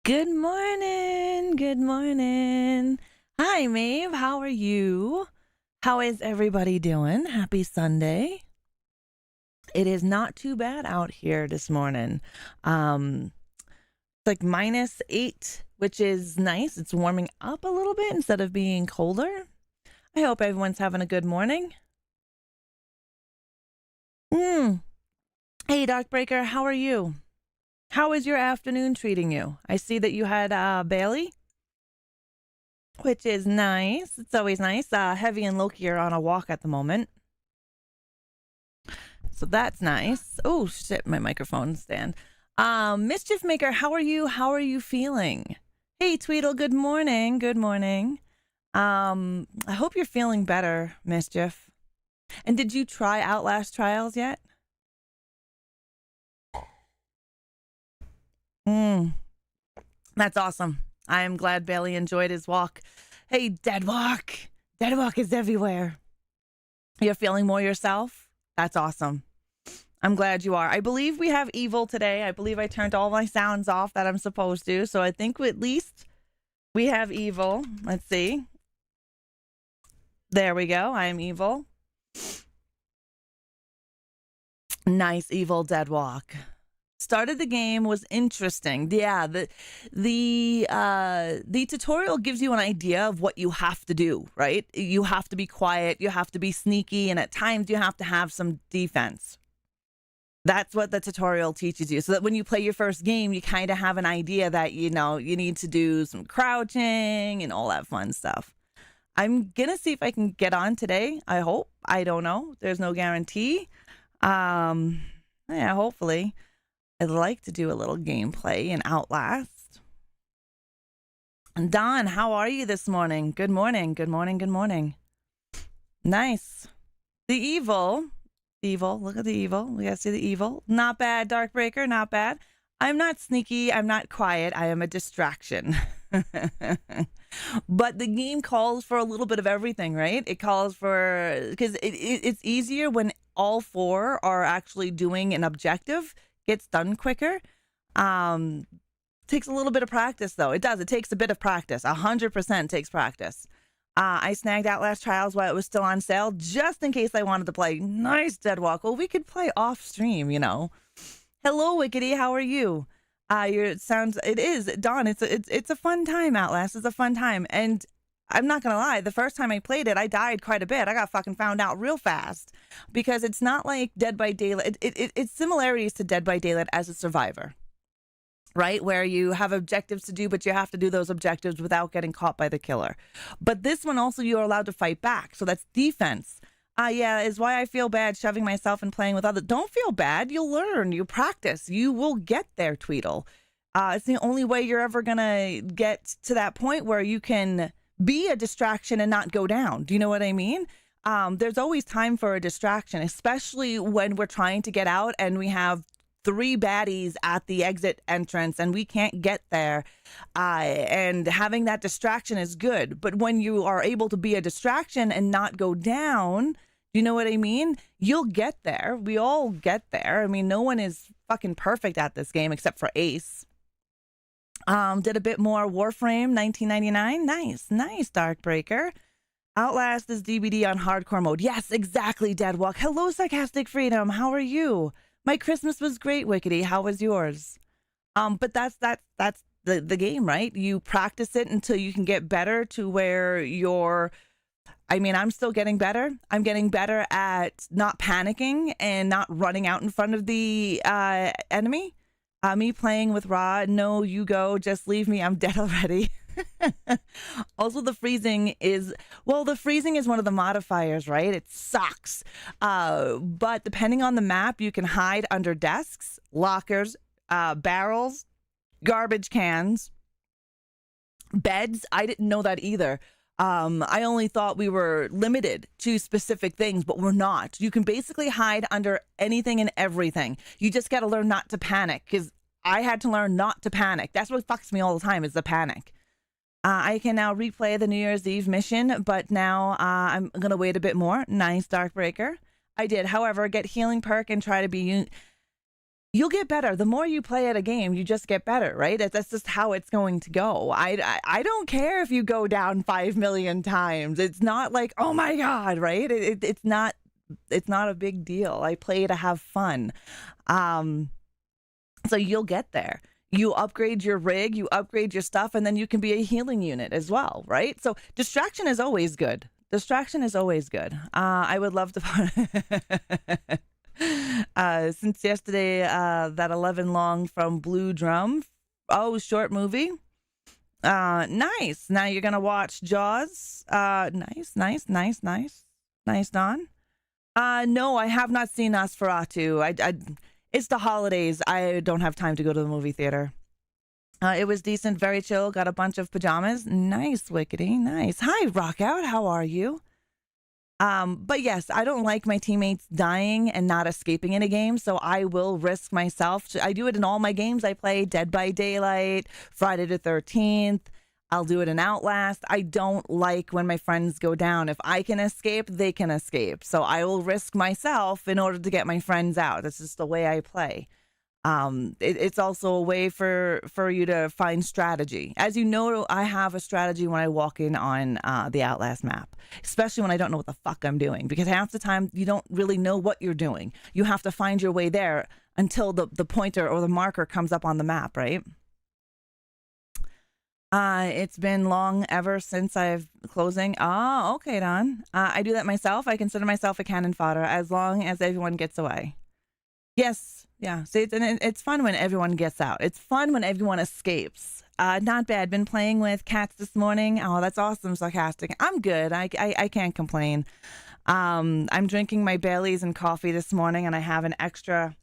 Good morning. Good morning. Hi, Maeve. How are you? How is everybody doing? Happy Sunday. It is not too bad out here this morning. It's like -8, which is nice. It's warming up a little bit instead of being colder. I hope everyone's having a good morning. Hey, Darkbreaker, how are you? How is your afternoon treating you? I see that you had Bailey, which is nice. It's always nice. Heavy and Loki are on a walk at the moment, so that's nice. Oh shit, my microphone stand. Mischief Maker, how are you? How are you feeling? Hey, Tweedle, good morning. Good morning. I hope you're feeling better, Mischief. And did you try Outlast Trials yet? That's awesome. I am glad Bailey enjoyed his walk. Hey, Deadwalk. Deadwalk is everywhere. You're feeling more yourself? That's awesome. I'm glad you are. I believe we have evil today. I believe I turned all my sounds off that I'm supposed to. So I think at least we have evil. Let's see. There we go. I am evil. Nice, evil Deadwalk. Started the game, was interesting. Yeah, the tutorial gives you an idea of what you have to do, right? You have to be quiet, you have to be sneaky, and at times you have to have some defense. That's what the tutorial teaches you, so that when you play your first game, you kind of have an idea that, you know, you need to do some crouching and all that fun stuff. I'm gonna see if I can get on today. I hope. I don't know. There's no guarantee. Yeah, hopefully. I'd like to do a little gameplay in Outlast. And Don, how are you this morning? Good morning. Good morning. Good morning. Nice. The evil. Look at the evil. We gotta see the evil. Not bad, Darkbreaker. Not bad. I'm not sneaky. I'm not quiet. I am a distraction. But the game calls for a little bit of everything, right? It calls for, because it's easier when all four are actually doing an objective. Gets done quicker. Takes a little bit of practice, though. It does. It takes a bit of practice. 100% takes practice. I snagged Outlast Trials while it was still on sale, just in case I wanted to play. Nice, Deadwalk. Well, we could play off stream, you know. Hello, Wickedy. How are you? It is Dawn. It's a fun time. Outlast is a fun time, and I'm not gonna lie, the first time I played it, I died quite a bit. I got fucking found out real fast because it's not like Dead by Daylight. It's similarities to Dead by Daylight as a survivor, right? Where you have objectives to do, but you have to do those objectives without getting caught by the killer. But this one also, you are allowed to fight back. So that's defense. Yeah, is why I feel bad shoving myself and playing with others. Don't feel bad. You'll learn. You practice. You will get there, Tweedle. It's the only way you're ever gonna get to that point where you can be a distraction and not go down. Do you know what I mean? There's always time for a distraction, especially when we're trying to get out and we have 3 baddies at the exit entrance and we can't get there. And having that distraction is good. But when you are able to be a distraction and not go down, you know what I mean? You'll get there. We all get there. I mean, no one is fucking perfect at this game except for Ace. Did a bit more Warframe 1999. Nice, Darkbreaker. Outlast is DBD on hardcore mode. Yes, exactly, Deadwalk. Hello, Sarcastic Freedom. How are you? My Christmas was great, Wickedy. How was yours? But that's the game, right? You practice it until you can get better to where you're. I mean, I'm still getting better. I'm getting better at not panicking and not running out in front of the enemy. Me playing with Ra, no, you go, just leave me, I'm dead already. Also, the freezing is one of the modifiers, right? It sucks. But depending on the map, you can hide under desks, lockers, barrels, garbage cans, beds. I didn't know that either. I only thought we were limited to specific things, but we're not. You can basically hide under anything and everything. You just got to learn not to panic, because I had to learn not to panic. That's what fucks me all the time, is the panic. I can now replay the New Year's Eve mission, but now I'm going to wait a bit more. Nice, Darkbreaker. I did, however, get healing perk and try to be you'll get better. The more you play at a game, you just get better, right? That's just how it's going to go. I don't care if you go down 5 million times. It's not like, oh my God, right? It's not a big deal. I play to have fun. So you'll get there. You upgrade your rig, you upgrade your stuff, and then you can be a healing unit as well, right? So distraction is always good. Distraction is always good. I would love to... since yesterday, that 11 long from Blue Drum. Oh, short movie. Nice. Now you're going to watch Jaws. Nice, Don. No, I have not seen Nosferatu. It's the holidays. I don't have time to go to the movie theater. It was decent, very chill. Got a bunch of pajamas. Nice, Wickedy. Nice. Hi, Rockout. How are you? But yes, I don't like my teammates dying and not escaping in a game, so I will risk myself. I do it in all my games I play. Dead by Daylight, Friday the 13th. I'll do it in Outlast. I don't like when my friends go down. If I can escape, they can escape. So I will risk myself in order to get my friends out. That's just the way I play. It's also a way for you to find strategy. As you know, I have a strategy when I walk in on the Outlast map, especially when I don't know what the fuck I'm doing, because half the time you don't really know what you're doing. You have to find your way there until the pointer or the marker comes up on the map, right? It's been long ever since I've closing. Oh, okay, Don. I do that myself. I consider myself a cannon fodder as long as everyone gets away. Yes. Yeah. See, it's fun when everyone gets out. It's fun when everyone escapes. Not bad. Been playing with cats this morning. Oh, that's awesome. Sarcastic. I'm good. I can't complain. I'm drinking my Baileys and coffee this morning, and I have an extra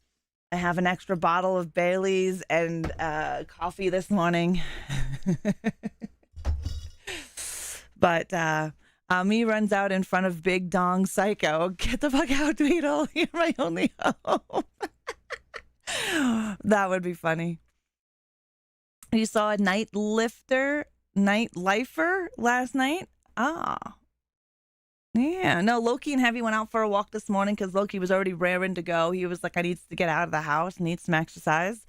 bottle of Baileys and coffee this morning. But me runs out in front of Big Dong Psycho. Get the fuck out, Tweedle. You're my only hope. That would be funny. You saw a night lifer last night? Ah. Yeah, no, Loki and Heavy went out for a walk this morning because Loki was already raring to go. He was like, I need to get out of the house, need some exercise.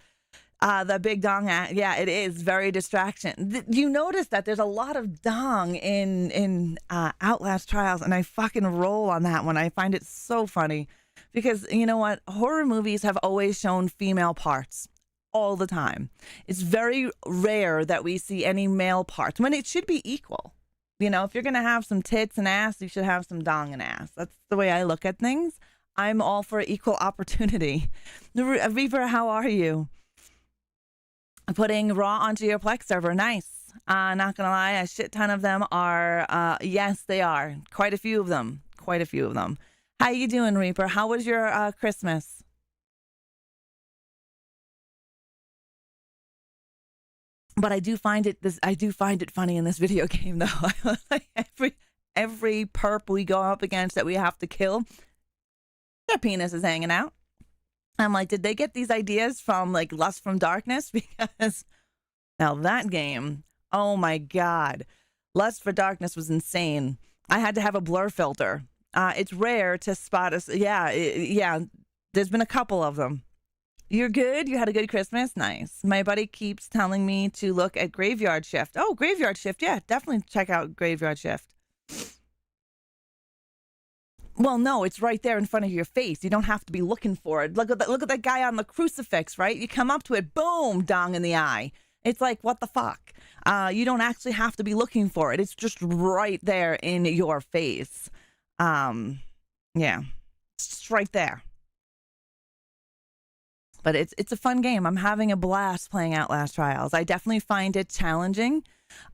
The big dong, yeah, it is very distraction. You notice that there's a lot of dong in Outlast Trials, and I fucking roll on that one. I find it so funny because, you know what? Horror movies have always shown female parts all the time. It's very rare that we see any male parts when it should be equal. You know, if you're going to have some tits and ass, you should have some dong and ass. That's the way I look at things. I'm all for equal opportunity. Reaper, how are you? Putting Raw onto your Plex server. Nice. Not going to lie, a shit ton of them are, yes, they are. Quite a few of them. How you doing, Reaper? How was your Christmas? But I do find it funny in this video game, though. every perp we go up against that we have to kill, their penis is hanging out. I'm like, did they get these ideas from like Lust from Darkness? Because now that game, oh my God, Lust for Darkness was insane. I had to have a blur filter. It's rare to spot us. Yeah. There's been a couple of them. You're good? You had a good Christmas? Nice. My buddy keeps telling me to look at Graveyard Shift. Oh, Graveyard Shift. Yeah, definitely check out Graveyard Shift. Well, no, it's right there in front of your face. You don't have to be looking for it. Look at that guy on the crucifix, right? You come up to it, boom, dong in the eye. It's like, what the fuck? You don't actually have to be looking for it. It's just right there in your face. Yeah, it's just right there. But it's a fun game. I'm having a blast playing Outlast Trials. I definitely find it challenging.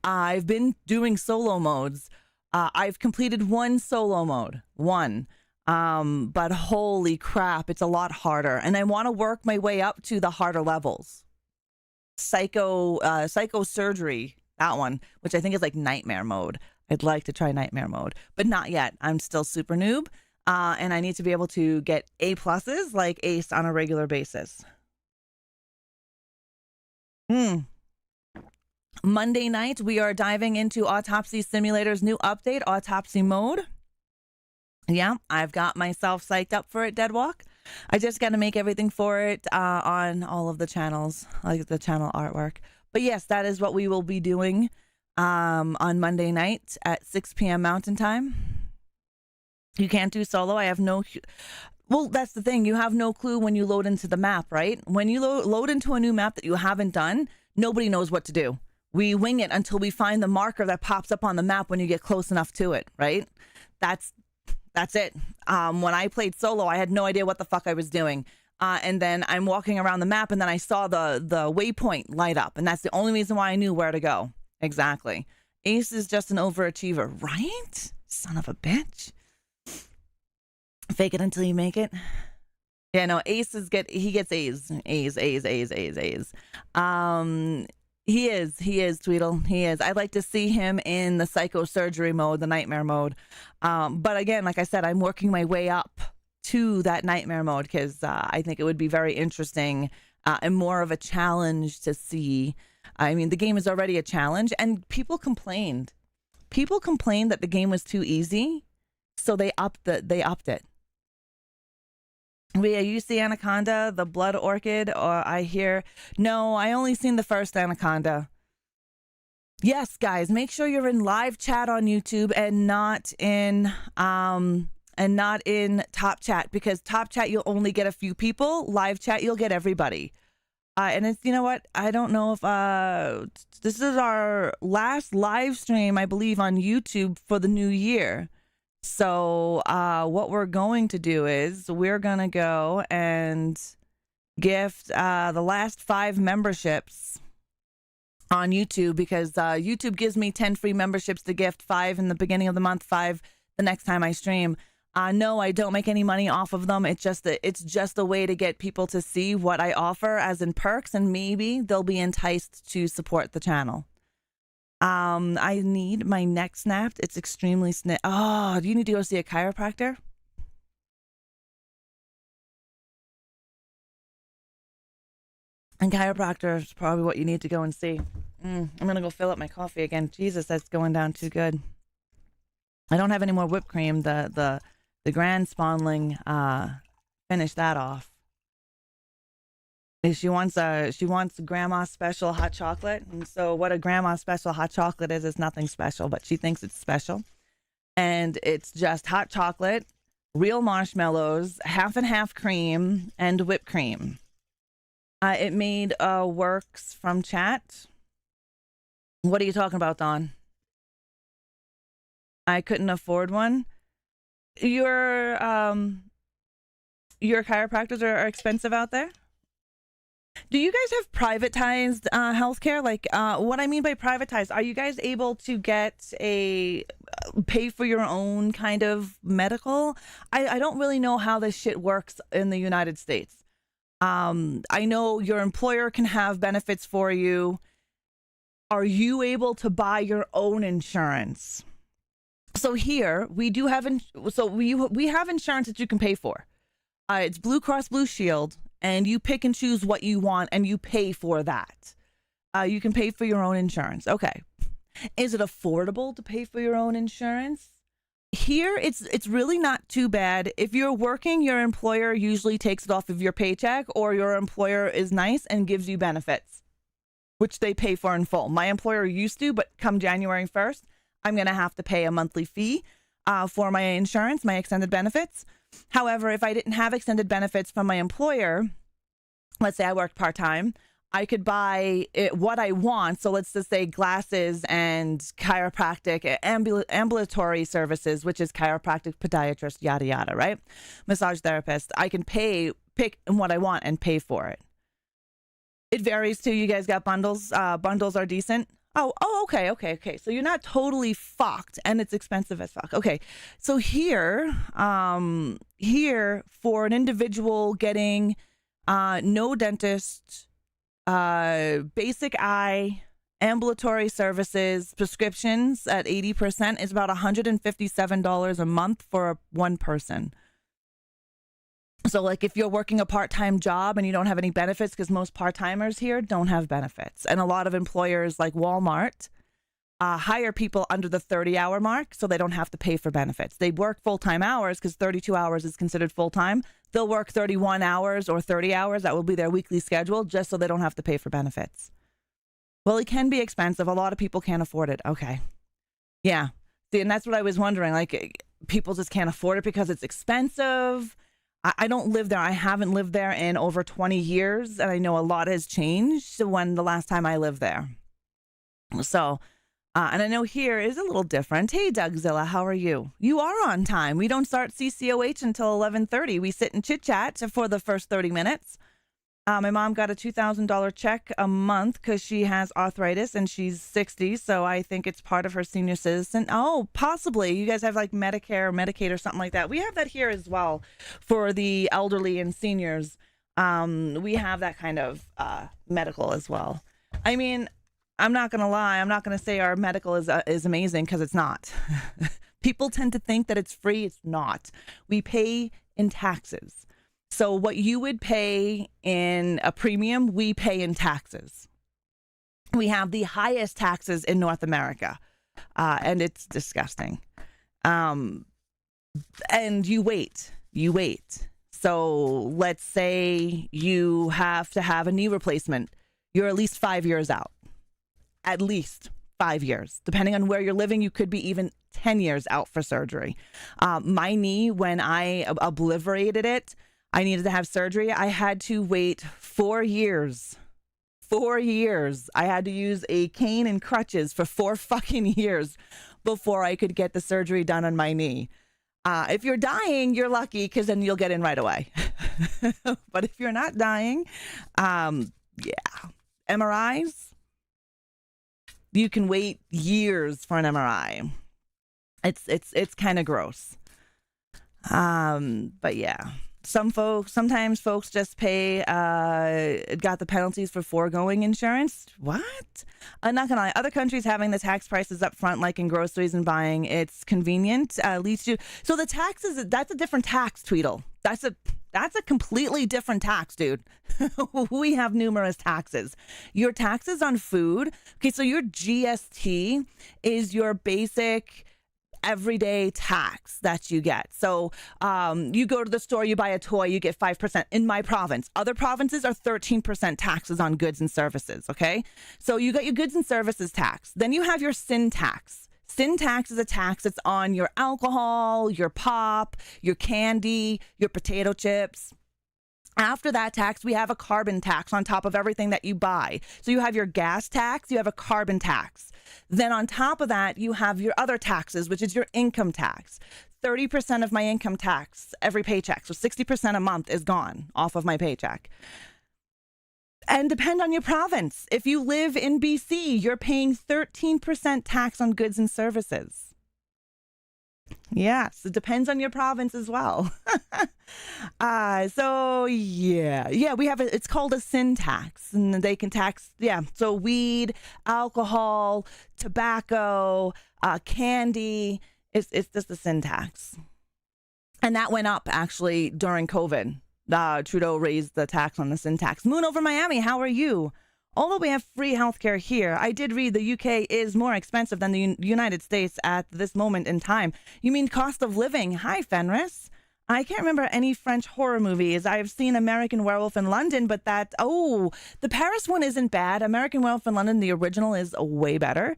I've been doing solo modes. I've completed one solo mode. But holy crap, it's a lot harder. And I want to work my way up to the harder levels. Psycho Surgery, that one, which I think is like Nightmare mode. I'd like to try Nightmare mode, but not yet. I'm still super noob. And I need to be able to get A+, like Ace, on a regular basis. Monday night, we are diving into Autopsy Simulator's new update, Autopsy Mode. Yeah, I've got myself psyched up for it, Deadwalk. I just got to make everything for it on all of the channels, like the channel artwork. But yes, that is what we will be doing on Monday night at 6 p.m. Mountain Time. You can't do solo. I have no... Well, that's the thing. You have no clue when you load into the map, right? When you load into a new map that you haven't done, nobody knows what to do. We wing it until we find the marker that pops up on the map when you get close enough to it, right? That's it. When I played solo, I had no idea what the fuck I was doing. And then I'm walking around the map, and then I saw the waypoint light up, and that's the only reason why I knew where to go. Exactly. Ace is just an overachiever, right? Son of a bitch. Fake it until you make it. Yeah, no, Ace he gets A's. A's. He is, Tweedle. He is. I'd like to see him in the psychosurgery mode, the nightmare mode. But again, like I said, I'm working my way up to that nightmare mode because I think it would be very interesting and more of a challenge to see. I mean, the game is already a challenge, and people complained. People complained that the game was too easy, so they upped it. Rhea, you see Anaconda, the blood orchid, or I hear... No, I only seen the first Anaconda. Yes, guys, make sure you're in live chat on YouTube and not in top chat, because top chat you'll only get a few people. Live chat you'll get everybody. And it's, you know what? I don't know if this is our last live stream, I believe, on YouTube for the new year. So what we're going to do is we're going to go and gift the last 5 memberships on YouTube, because YouTube gives me 10 free memberships to gift, 5 in the beginning of the month, 5 the next time I stream. No, I don't make any money off of them. It's just a way to get people to see what I offer as in perks, and maybe they'll be enticed to support the channel. I need my neck snapped. It's extremely Oh, do you need to go see a chiropractor? And chiropractor is probably what you need to go and see. I'm gonna go fill up my coffee again. Jesus, that's going down too good. I don't have any more whipped cream. The Grand Spanling finished that off. She wants grandma's special hot chocolate, and so what a grandma's special hot chocolate is nothing special, but she thinks it's special, and it's just hot chocolate, real marshmallows, half and half cream, and whipped cream. It made works from chat. What are you talking about, Dawn? I couldn't afford one. Your chiropractors are expensive out there. Do you guys have privatized healthcare? Like, what I mean by privatized, are you guys able to get pay for your own kind of medical? I don't really know how this shit works in the United States. I know your employer can have benefits for you. Are you able to buy your own insurance? So here we do have we have insurance that you can pay for. It's Blue Cross Blue Shield, and you pick and choose what you want, and you pay for that. You can pay for your own insurance. Okay. Is it affordable to pay for your own insurance? Here, it's really not too bad. If you're working, your employer usually takes it off of your paycheck, or your employer is nice and gives you benefits, which they pay for in full. My employer used to, but come January 1st, I'm going to have to pay a monthly fee for my insurance, my extended benefits. However, if I didn't have extended benefits from my employer, let's say I worked part-time, I could buy what I want. So let's just say glasses and chiropractic, ambulatory services, which is chiropractic, podiatrist, yada, yada, right? Massage therapist. I can pick what I want and pay for it. It varies too. You guys got bundles? Bundles are decent. Oh, okay. So you're not totally fucked, and it's expensive as fuck. Okay. So here for an individual getting no dentist, basic eye, ambulatory services, prescriptions at 80% is about $157 a month for one person. So like if you're working a part-time job and you don't have any benefits, because most part-timers here don't have benefits. And a lot of employers like Walmart hire people under the 30-hour mark so they don't have to pay for benefits. They work full-time hours because 32 hours is considered full-time. They'll work 31 hours or 30 hours. That will be their weekly schedule just so they don't have to pay for benefits. Well, it can be expensive. A lot of people can't afford it. Okay. Yeah. See, and that's what I was wondering. Like, people just can't afford it because it's expensive. I don't live there. I haven't lived there in over 20 years, and I know a lot has changed when the last time I lived there. So, and I know here is a little different. Hey, Dougzilla, how are you? You are on time. We don't start CCOH until 11:30. We sit and chit-chat for the first 30 minutes. My mom got a $2,000 check a month because she has arthritis and she's 60. So I think it's part of her senior citizen. Oh, possibly. You guys have like Medicare or Medicaid or something like that. We have that here as well for the elderly and seniors. We have that kind of medical as well. I mean, I'm not going to lie. I'm not going to say our medical is amazing because it's not. People tend to think that it's free. It's not. We pay in taxes. So what you would pay in a premium, we pay in taxes. We have the highest taxes in North America, and it's disgusting. And you wait. So let's say you have to have a knee replacement. You're at least 5 years out. At least 5 years. Depending on where you're living, you could be even 10 years out for surgery. My knee, when I obliterated it, I needed to have surgery. I had to wait 4 years. 4 years. I had to use a cane and crutches for 4 fucking years before I could get the surgery done on my knee. If you're dying, you're lucky because then you'll get in right away. But if you're not dying, MRIs, you can wait years for an MRI. It's kind of gross. But yeah. Sometimes folks just pay, got the penalties for foregoing insurance. What? I'm not gonna lie. Other countries having the tax prices up front, like in groceries and buying, it's convenient. Leads you. So the taxes, that's a different tax, Tweedle. That's a completely different tax, dude. We have numerous taxes. Your taxes on food. Okay, so your GST is your basic everyday tax that you get. So you go to the store, you buy a toy, you get 5% in my province. Other provinces are 13% taxes on goods and services. Okay. So you got your goods and services tax. Then you have your sin tax. Sin tax is a tax that's on your alcohol, your pop, your candy, your potato chips. After that tax, we have a carbon tax on top of everything that you buy. So you have your gas tax, you have a carbon tax. Then on top of that, you have your other taxes, which is your income tax. 30% of my income tax every paycheck. So 60% a month is gone off of my paycheck. And depend on your province. If you live in BC, you're paying 13% tax on goods and services. Yes, it depends on your province as well. So yeah, we have it's called a sin tax, and they can tax, so weed, alcohol, tobacco, candy, it's just a sin tax. And that went up actually during COVID. Trudeau raised the tax on the sin tax. Moon over Miami, how are you? Although we have free healthcare here, I did read the UK is more expensive than the United States at this moment in time. You mean cost of living? Hi, Fenris. I can't remember any French horror movies. I've seen American Werewolf in London, but the Paris one isn't bad. American Werewolf in London, the original, is way better.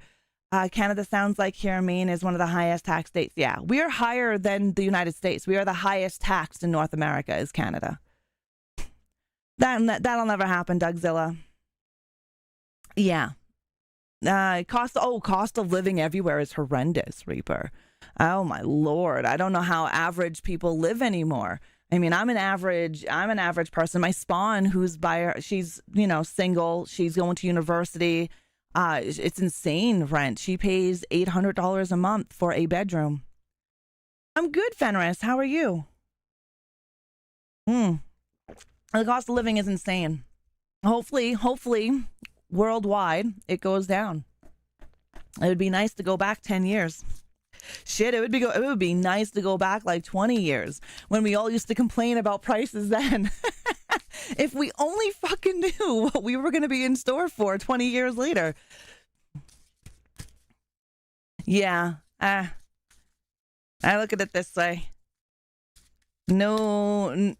Canada sounds like here, Maine is one of the highest tax states. Yeah, we are higher than the United States. We are the highest taxed in North America is Canada. That'll never happen, Dougzilla. Yeah. Cost of living everywhere is horrendous, Reaper. Oh my Lord. I don't know how average people live anymore. I mean, I'm an average person. My spawn, who's she's, single, she's going to university. It's insane rent. She pays $800 a month for a bedroom. I'm good, Fenris. How are you? The cost of living is insane. Hopefully, worldwide, it goes down. It would be nice to go back 10 years. Shit, it would be nice to go back like 20 years when we all used to complain about prices then. If we only fucking knew what we were going to be in store for 20 years later. Yeah. I look at it this way. No,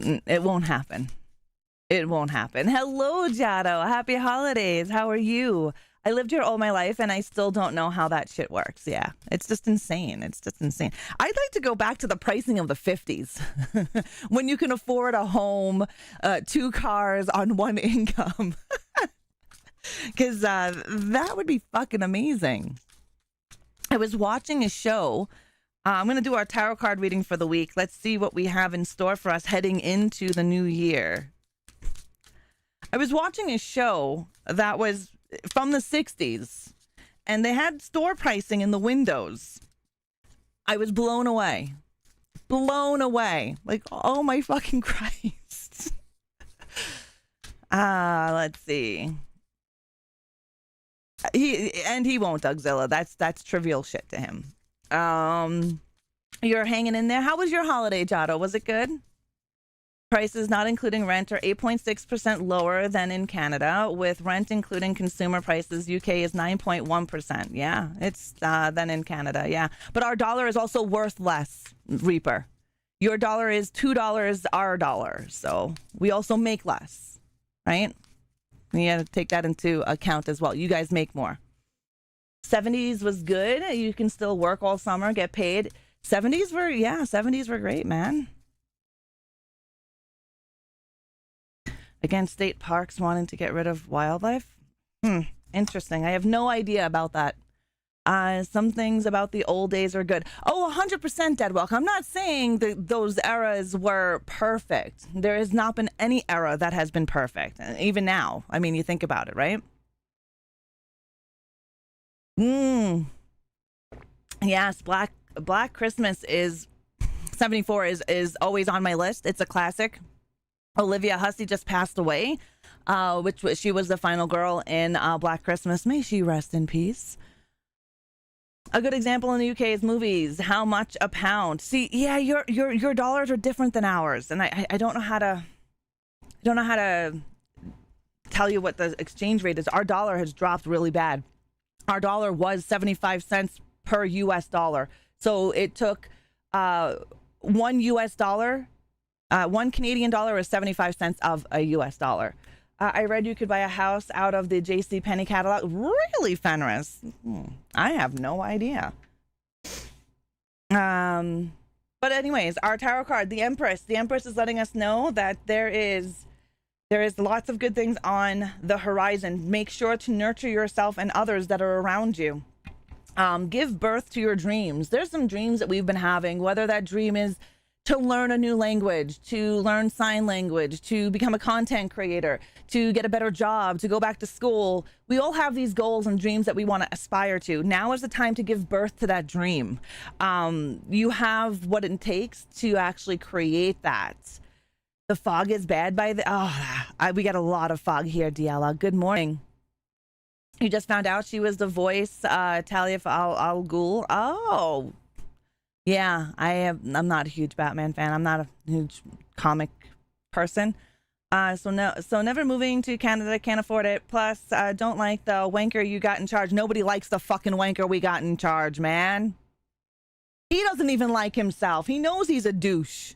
it won't happen. It won't happen. Hello, Jado. Happy holidays. How are you? I lived here all my life and I still don't know how that shit works. Yeah, it's just insane. It's just insane. I'd like to go back to the pricing of the 50s when you can afford a home, 2 cars on 1 income. Because that would be fucking amazing. I was watching a show. I'm going to do our tarot card reading for the week. Let's see what we have in store for us heading into the new year. I was watching a show that was from the 60s, and they had store pricing in the windows. I was blown away. Blown away. Like, oh my fucking Christ. Let's see. He won't, Dougzilla. That's trivial shit to him. You're hanging in there. How was your holiday, Jado? Was it good? Prices not including rent are 8.6% lower than in Canada. With rent including consumer prices, UK is 9.1%. Yeah, it's than in Canada. Yeah, but our dollar is also worth less, Reaper. Your dollar is $2 our dollar, so we also make less, right? You got to take that into account as well. You guys make more. 70s was good. You can still work all summer, get paid. 70s were great, man. Against state parks wanting to get rid of wildlife. Interesting. I have no idea about that. Some things about the old days are good. Oh, 100% Deadwalk. I'm not saying that those eras were perfect. There has not been any era that has been perfect. Even now. I mean, you think about it, right? Yes, Black Christmas is 74 is always on my list. It's a classic. Olivia Hussey just passed away, she was the final girl in Black Christmas. May she rest in peace. A good example in the UK is movies. How much a pound? See, yeah, your dollars are different than ours, and I don't know how to tell you what the exchange rate is. Our dollar has dropped really bad. Our dollar was 75 cents per US dollar. So it took $1 US dollar. 1 Canadian dollar is 75 cents of a US dollar. I read you could buy a house out of the J.C. Penney catalog. Really, Fenris? I have no idea. But anyways, our tarot card, the Empress. The Empress is letting us know that there is lots of good things on the horizon. Make sure to nurture yourself and others that are around you. Give birth to your dreams. There's some dreams that we've been having, whether that dream is to learn a new language, to learn sign language, to become a content creator, to get a better job, to go back to school. We all have these goals and dreams that we want to aspire to. Now is the time to give birth to that dream. You have what it takes to actually create that. The fog is bad by the... we got a lot of fog here, Diala. Good morning. You just found out she was the voice, Talia Al Ghul. Oh, yeah, I'm not a huge Batman fan. I'm not a huge comic person. So never moving to Canada. Can't afford it. Plus, don't like the wanker you got in charge. Nobody likes the fucking wanker we got in charge, man. He doesn't even like himself. He knows he's a douche.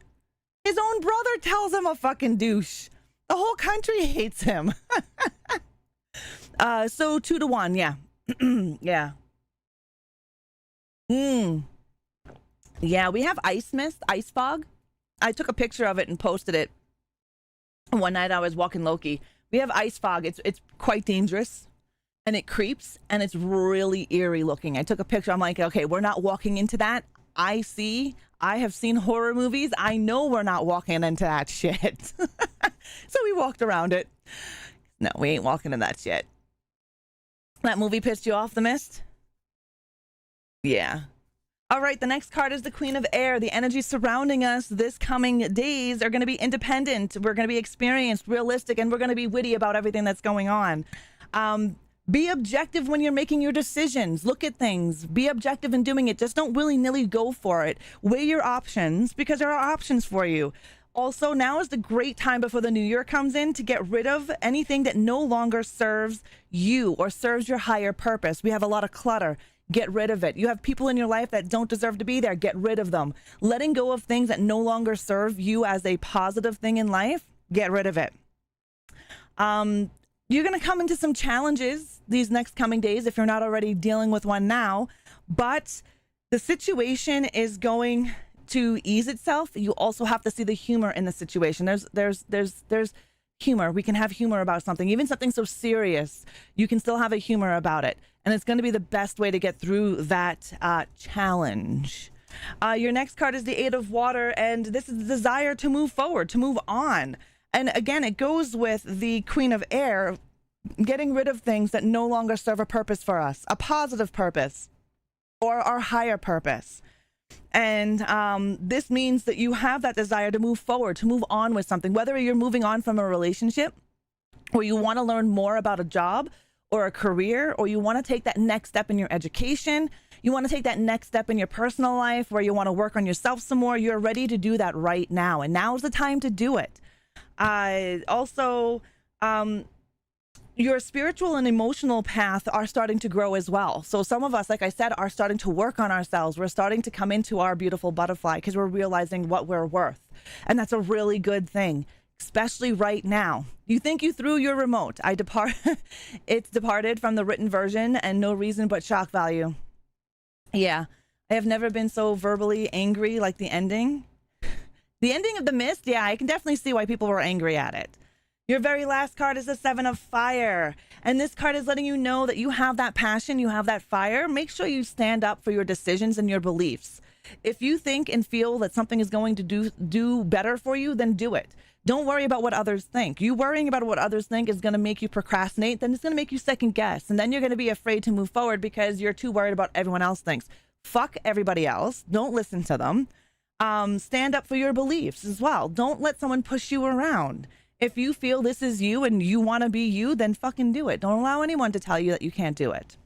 His own brother tells him a fucking douche. The whole country hates him. So 2-1, yeah. Yeah. Yeah, we have ice mist, ice fog. I took a picture of it and posted it one night. I was walking Loki. We have ice fog. It's quite dangerous, and it creeps, and it's really eerie looking. I took a picture. I'm like, okay, we're not walking into that. I have seen horror movies. I know we're not walking into that shit. So we walked around it. No, we ain't walking in that shit. That movie pissed you off, The Mist? Yeah. All right, the next card is the Queen of Air. The energy surrounding us this coming days are going to be independent. We're going to be experienced, realistic, and we're going to be witty about everything that's going on. Be objective when you're making your decisions. Look at things. Be objective in doing it. Just don't willy-nilly go for it. Weigh your options because there are options for you. Also, now is the great time before the new year comes in to get rid of anything that no longer serves you or serves your higher purpose. We have a lot of clutter. Get rid of it. You have people in your life that don't deserve to be there. Get rid of them. Letting go of things that no longer serve you as a positive thing in life. Get rid of it. You're going to come into some challenges these next coming days if you're not already dealing with one now, but the situation is going to ease itself. You also have to see the humor in the situation. There's humor. We can have humor about something, even something so serious. You can still have a humor about it, and it's going to be the best way to get through that challenge. Your next card is the Eight of Water, and this is the desire to move forward, to move on. And again, it goes with the Queen of Air, getting rid of things that no longer serve a purpose for us, a positive purpose or our higher purpose. And this means that you have that desire to move forward, to move on with something, whether you're moving on from a relationship or you want to learn more about a job or a career, or you want to take that next step in your education. You want to take that next step in your personal life where you want to work on yourself some more. You're ready to do that right now. And now's the time to do it. Your spiritual and emotional path are starting to grow as well. So some of us, like I said, are starting to work on ourselves. We're starting to come into our beautiful butterfly because we're realizing what we're worth. And that's a really good thing, especially right now. You think you threw your remote. It's departed from the written version and no reason but shock value. Yeah, I have never been so verbally angry like the ending. The ending of The Mist, yeah, I can definitely see why people were angry at it. Your very last card is the Seven of Fire. And this card is letting you know that you have that passion, you have that fire. Make sure you stand up for your decisions and your beliefs. If you think and feel that something is going to do better for you, then do it. Don't worry about what others think. You worrying about what others think is going to make you procrastinate. Then it's going to make you second guess. And then you're going to be afraid to move forward because you're too worried about everyone else thinks. Fuck everybody else. Don't listen to them. Stand up for your beliefs as well. Don't let someone push you around. If you feel this is you and you want to be you, then fucking do it. Don't allow anyone to tell you that you can't do it.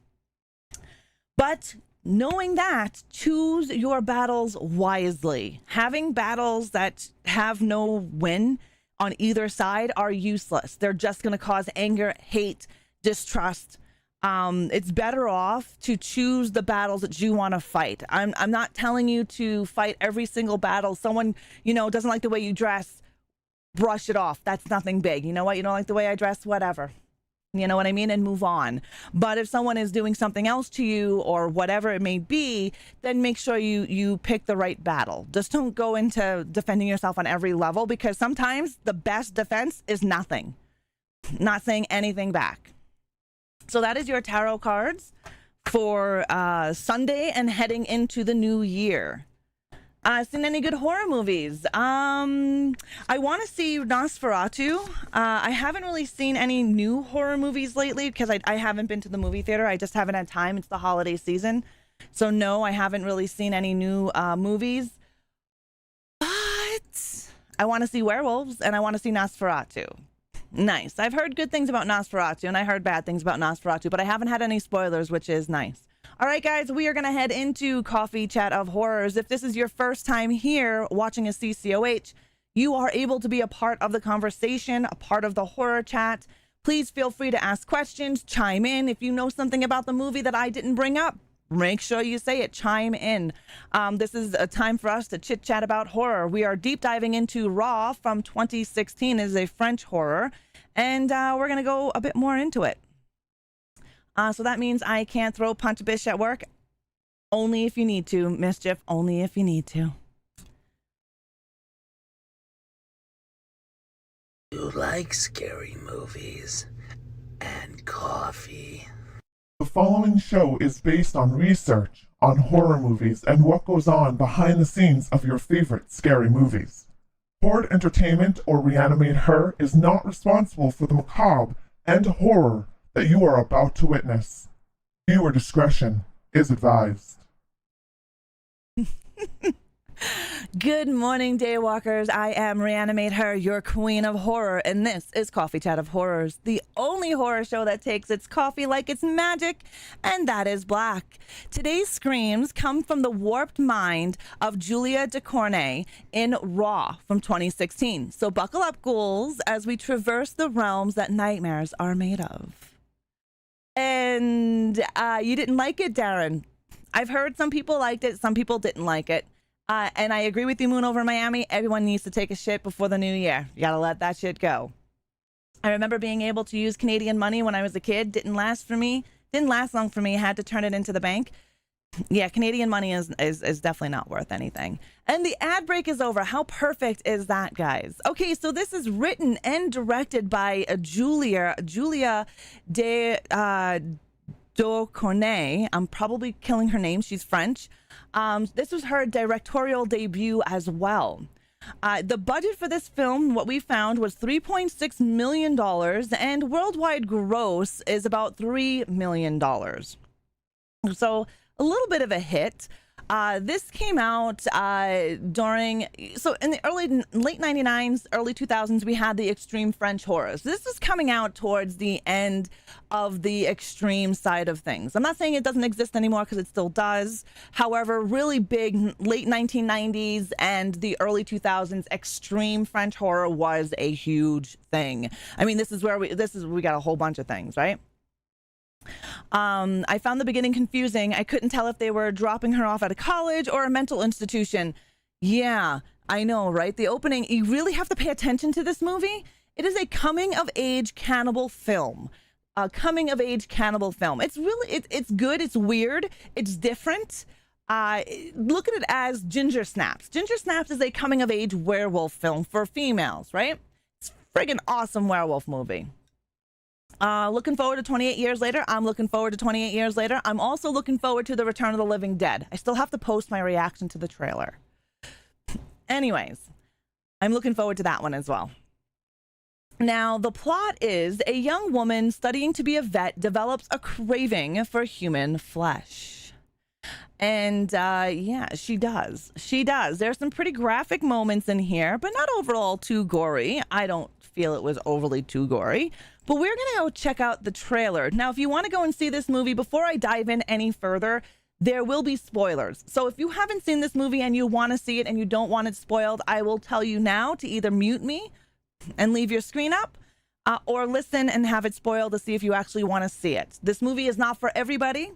But knowing that, choose your battles wisely. Having battles that have no win on either side are useless. They're just going to cause anger, hate, distrust. It's better off to choose the battles that you want to fight. I'm not telling you to fight every single battle. Someone, doesn't like the way you dress, brush it off. That's nothing big. You know what? You don't like the way I dress, whatever. You know what I mean? And move on. But if someone is doing something else to you or whatever it may be, then make sure you pick the right battle. Just don't go into defending yourself on every level, because sometimes the best defense is nothing. Not saying anything back. So that is your tarot cards for Sunday and heading into the new year. Seen any good horror movies? I want to see Nosferatu. I haven't really seen any new horror movies lately because I haven't been to the movie theater. I just haven't had time. It's the holiday season. So no, I haven't really seen any new movies. But I want to see werewolves and I want to see Nosferatu. Nice. I've heard good things about Nosferatu and I heard bad things about Nosferatu, but I haven't had any spoilers, which is nice. All right, guys, we are going to head into Coffee Chat of Horrors. If this is your first time here watching a CCOH, you are able to be a part of the conversation, a part of the horror chat. Please feel free to ask questions, chime in. If you know something about the movie that I didn't bring up, make sure you say it, chime in. This is a time for us to chit chat about horror. We are deep diving into Raw from 2016. It is a French horror, and we're going to go a bit more into it. So that means I can't throw punch a bitch at work. Only if you need to, Mischief. Only if you need to. You like scary movies and coffee. The following show is based on research on horror movies and what goes on behind the scenes of your favorite scary movies. HORDE Entertainment or ReAnimateHer is not responsible for the macabre and horror that you are about to witness. Viewer discretion is advised. Good morning, Daywalkers. I am ReAnimateHer, your queen of horror, and this is Coffee Chat of Horrors, the only horror show that takes its coffee like it's magic, and that is black. Today's screams come from the warped mind of Julia Ducournau in Raw from 2016. So buckle up, ghouls, as we traverse the realms that nightmares are made of. And you didn't like it, Darren. I've heard some people liked it, some people didn't like it. And I agree with you, Moon Over Miami. Everyone needs to take a shit before the new year. You gotta let that shit go. I remember being able to use Canadian money when I was a kid. Didn't last long for me. I had to turn it into the bank. Yeah, Canadian money is definitely not worth anything. And the ad break is over. How perfect is that, guys? Okay, so this is written and directed by Julia de Daucournet. I'm probably killing her name. She's French. This was her directorial debut as well. The budget for this film, what we found, was $3.6 million, and worldwide gross is about $3 million. So a little bit of a hit. This came out in the late 99s, early 2000s, we had the extreme French horrors. This is coming out towards the end of the extreme side of things. I'm not saying it doesn't exist anymore, because it still does. However, really big late 1990s and the early 2000s, extreme French horror was a huge thing. I mean, we got a whole bunch of things, right? I found the beginning confusing. I couldn't tell if they were dropping her off at a college or a mental institution. Yeah, I know, right? The opening, you really have to pay attention to this movie. It is a coming-of-age cannibal film. A coming-of-age cannibal film. It's really, it's good, it's weird, it's different. Look at it as Ginger Snaps. Ginger Snaps is a coming-of-age werewolf film for females, right? It's a friggin' awesome werewolf movie. Looking forward to 28 years later. I'm looking forward to 28 years later. I'm also looking forward to the Return of the Living Dead. I still have to post my reaction to the trailer. Anyways, I'm looking forward to that one as well. Now, the plot is a young woman studying to be a vet develops a craving for human flesh. And yeah, she does. She does. There's some pretty graphic moments in here, but not overall too gory. I don't feel it was overly too gory. But we're going to go check out the trailer. Now, if you want to go and see this movie, before I dive in any further, there will be spoilers. So if you haven't seen this movie and you want to see it and you don't want it spoiled, I will tell you now to either mute me and leave your screen up, or listen and have it spoiled to see if you actually want to see it. This movie is not for everybody.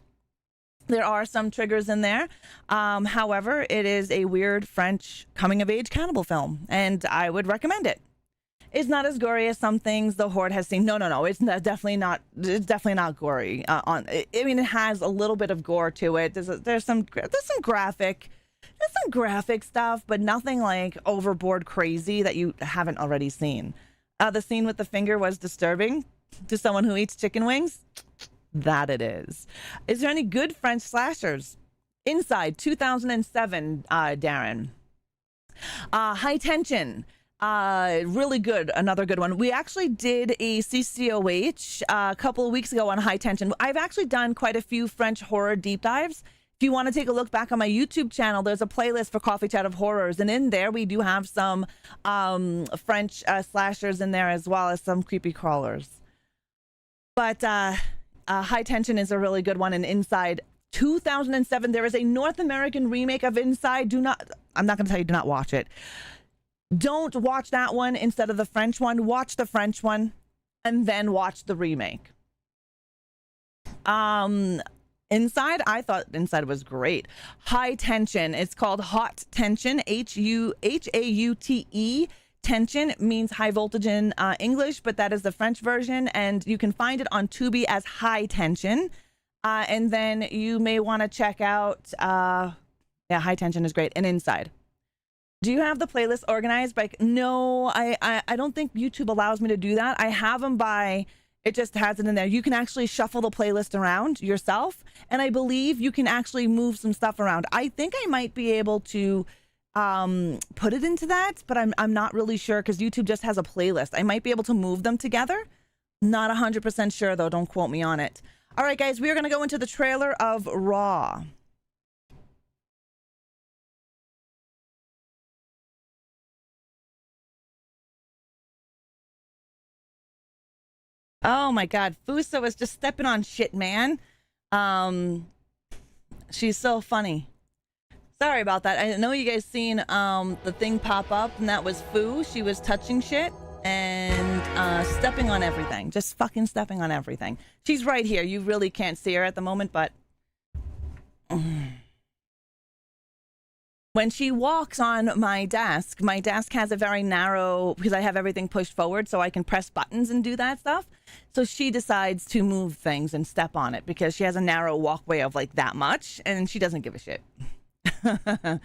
There are some triggers in there. However, it is a weird French coming-of-age cannibal film, and I would recommend it. It's not as gory as some things the Horde has seen. No. It's definitely not. It's definitely not gory. I mean, it has a little bit of gore to it. There's some graphic stuff, but nothing like overboard crazy that you haven't already seen. The scene with the finger was disturbing to someone who eats chicken wings. That it is. Is there any good French slashers? Inside 2007, Darren. High Tension. Really good. Another good one. We actually did a CCOH a couple of weeks ago on High Tension. I've actually done quite a few French horror deep dives. If you want to take a look back on my YouTube channel, there's a playlist for Coffee Chat of Horrors, and in there we do have some French slashers in there, as well as some creepy crawlers. But High Tension is a really good one. And Inside 2007, there is a North American remake of Inside. I'm not going to tell you, do not watch it. Don't watch that one instead of the French one. Watch the French one and then watch the remake. Inside, I thought Inside was great. High Tension. It's called Hot Tension. Haute. Tension means high voltage in English, but that is the French version, and you can find it on Tubi as High Tension. And then you may want to check out, High Tension is great, and Inside. Do you have the playlist organized by? No, I don't think YouTube allows me to do that. I have them by, it just has it in there. You can actually shuffle the playlist around yourself, and I believe you can actually move some stuff around. I think I might be able to put it into that, but I'm not really sure, because YouTube just has a playlist. I might be able to move them together. Not 100% sure though. Don't quote me on it. All right, guys, we are going to go into the trailer of Raw. Oh my God, Fuso is just stepping on shit, man. She's so funny. Sorry about that. I know you guys seen the thing pop up, and that was Fu. She was touching shit and stepping on everything. Just fucking stepping on everything. She's right here. You really can't see her at the moment, but When she walks on my desk has a very narrow, because I have everything pushed forward so I can press buttons and do that stuff. So she decides to move things and step on it because she has a narrow walkway of like that much, and she doesn't give a shit. In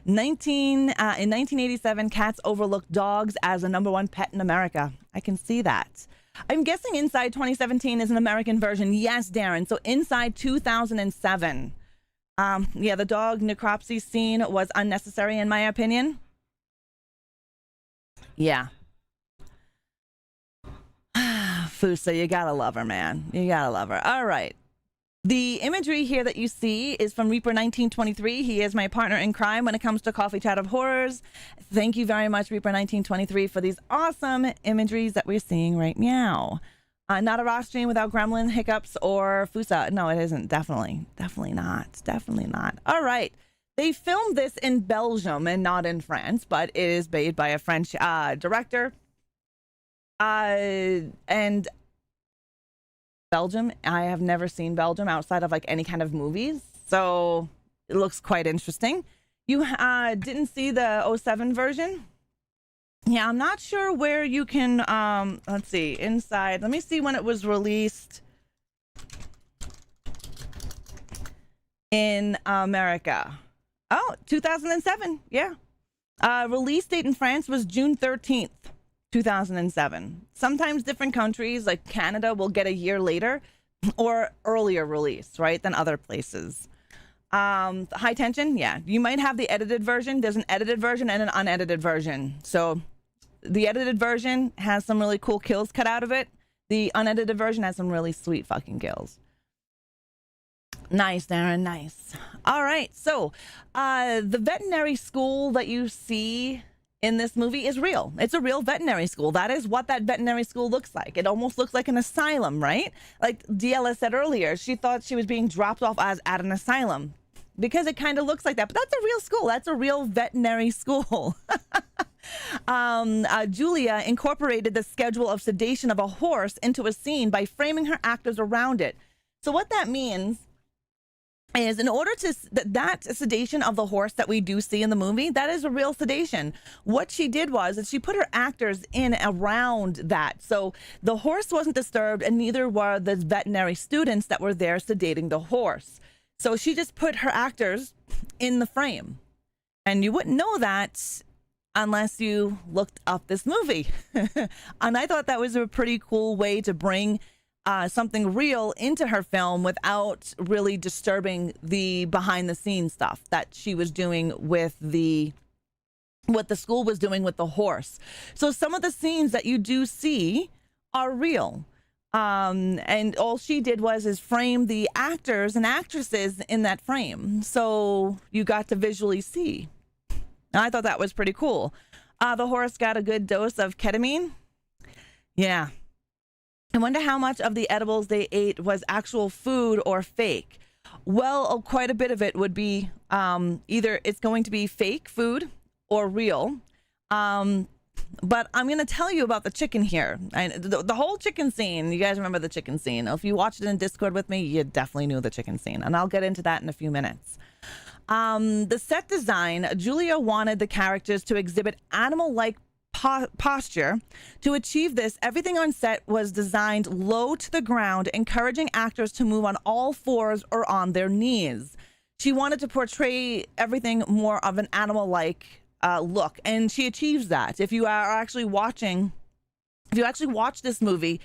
1987, cats overlooked dogs as the #1 pet in America. I can see that. I'm guessing Inside 2017 is an American version. Yes, Darren. So Inside 2007. Yeah, the dog necropsy scene was unnecessary in my opinion. Yeah. Fusa, you gotta love her, man. You gotta love her. All right. The imagery here that you see is from Reaper 1923. He is my partner in crime when it comes to Coffee Chat of Horrors. Thank you very much, Reaper 1923, for these awesome imageries that we're seeing right now. Not a raw stream without gremlin, hiccups, or Fusa. No, it isn't. Definitely not. Definitely not. All right. They filmed this in Belgium and not in France, but it is made by a French director. And Belgium, I have never seen Belgium outside of like any kind of movies, so it looks quite interesting. You didn't see the '07 version? Yeah, I'm not sure where you can, let's see, inside. Let me see when it was released in America. Oh, 2007, yeah. Release date in France was June 13th, 2007. Sometimes different countries, like Canada, will get a year later or earlier release, right, than other places. High tension, yeah. You might have the edited version. There's an edited version and an unedited version. So the edited version has some really cool kills cut out of it. The unedited version has some really sweet fucking kills. Nice, Darren, nice. All right, so the veterinary school that you see in this movie is real. It's a real veterinary school. That is what that veterinary school looks like. It almost looks like an asylum, right? Like DLS said earlier, she thought she was being dropped off as at an asylum because it kind of looks like that. But that's a real school. That's a real veterinary school. Julia incorporated the schedule of sedation of a horse into a scene by framing her actors around it. So what that means is, in order to that sedation of the horse that we do see in the movie, that is a real sedation. What she did was that she put her actors in around that, so the horse wasn't disturbed and neither were the veterinary students that were there sedating the horse. So she just put her actors in the frame, and you wouldn't know that unless you looked up this movie. And I thought that was a pretty cool way to bring something real into her film without really disturbing the behind the scenes stuff that she was doing with what the school was doing with the horse. So some of the scenes that you do see are real. And all she did is frame the actors and actresses in that frame. So you got to visually see. And I thought that was pretty cool. The horse got a good dose of ketamine. Yeah. I wonder how much of the edibles they ate was actual food or fake. Well, quite a bit of it would be either it's going to be fake food or real. But I'm going to tell you about the chicken here. The whole chicken scene. You guys remember the chicken scene. If you watched it in Discord with me, you definitely knew the chicken scene. And I'll get into that in a few minutes. The set design, Julia wanted the characters to exhibit animal-like posture. To achieve this, everything on set was designed low to the ground, encouraging actors to move on all fours or on their knees. She wanted to portray everything more of an animal-like look, and she achieves that. If you actually watch this movie,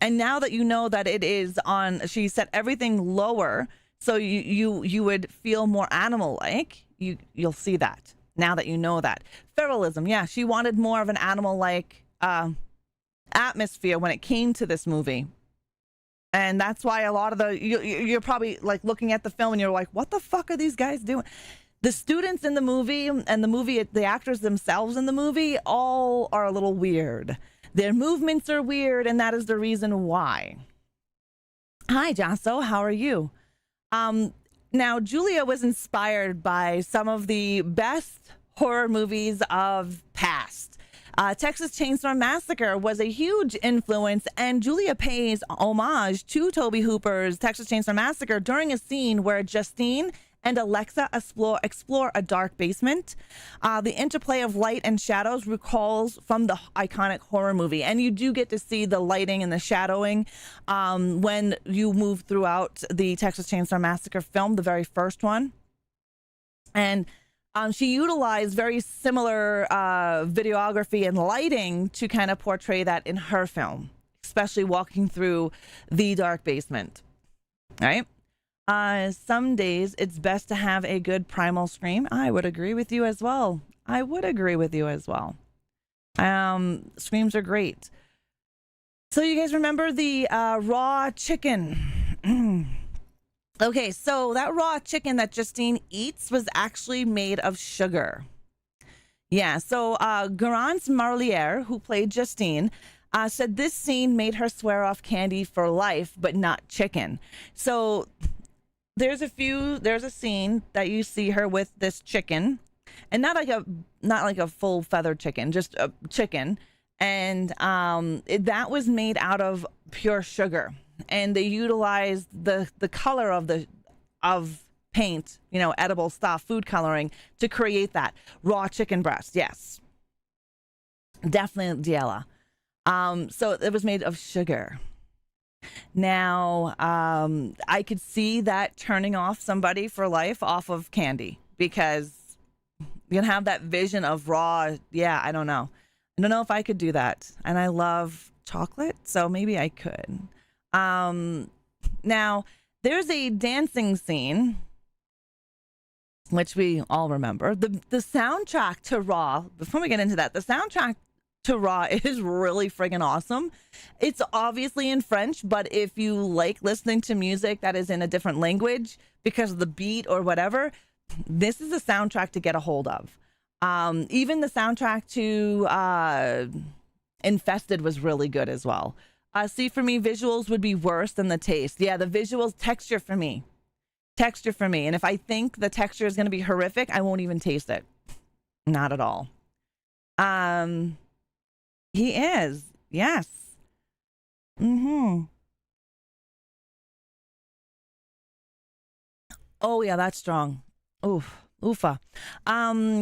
and now that you know that it is on, she set everything lower, so you would feel more animal-like. You'll see that. Now that you know that. Feralism, yeah, she wanted more of an animal-like atmosphere when it came to this movie. And that's why a lot of you're probably like looking at the film and you're like, what the fuck are these guys doing? The students in the movie and the actors themselves in the movie all are a little weird. Their movements are weird, and that is the reason why. Hi, Jasso, how are you? Now, Julia was inspired by some of the best horror movies of past. Texas Chainsaw Massacre was a huge influence, and Julia pays homage to Tobe Hooper's Texas Chainsaw Massacre during a scene where Justine and Alexa explore a dark basement. The interplay of light and shadows recalls from the iconic horror movie, and you do get to see the lighting and the shadowing when you move throughout the Texas Chainsaw Massacre film, the very first one. And she utilized very similar videography and lighting to kind of portray that in her film, especially walking through the dark basement. All right. Some days it's best to have a good primal scream. I would agree with you as well. Screams are great. So you guys remember the raw chicken? Okay, so that raw chicken that Justine eats was actually made of sugar. Yeah, so Garance Marlier, who played Justine, said this scene made her swear off candy for life, but not chicken. So there's a scene that you see her with this chicken, and not like a full feathered chicken, just a chicken, and that was made out of pure sugar, and they utilized the color of paint, edible stuff, food coloring, to create that raw chicken breast. Yes, definitely, Diela. So it was made of sugar. Now, I could see that turning off somebody for life off of candy, because you can have that vision of raw. Yeah, I don't know if I could do that. And I love chocolate, so maybe I could. Now, there's a dancing scene, which we all remember. The soundtrack to Raw, before we get into that, the soundtrack to Raw is really friggin' awesome. It's obviously in French, but if you like listening to music that is in a different language because of the beat or whatever, this is a soundtrack to get a hold of. Even the soundtrack to Infested was really good as well. See, for me, visuals would be worse than the taste. Yeah, the visuals, texture for me. And if I think the texture is going to be horrific, I won't even taste it. Not at all. He is. Yes. Oh, yeah, that's strong. Oofa.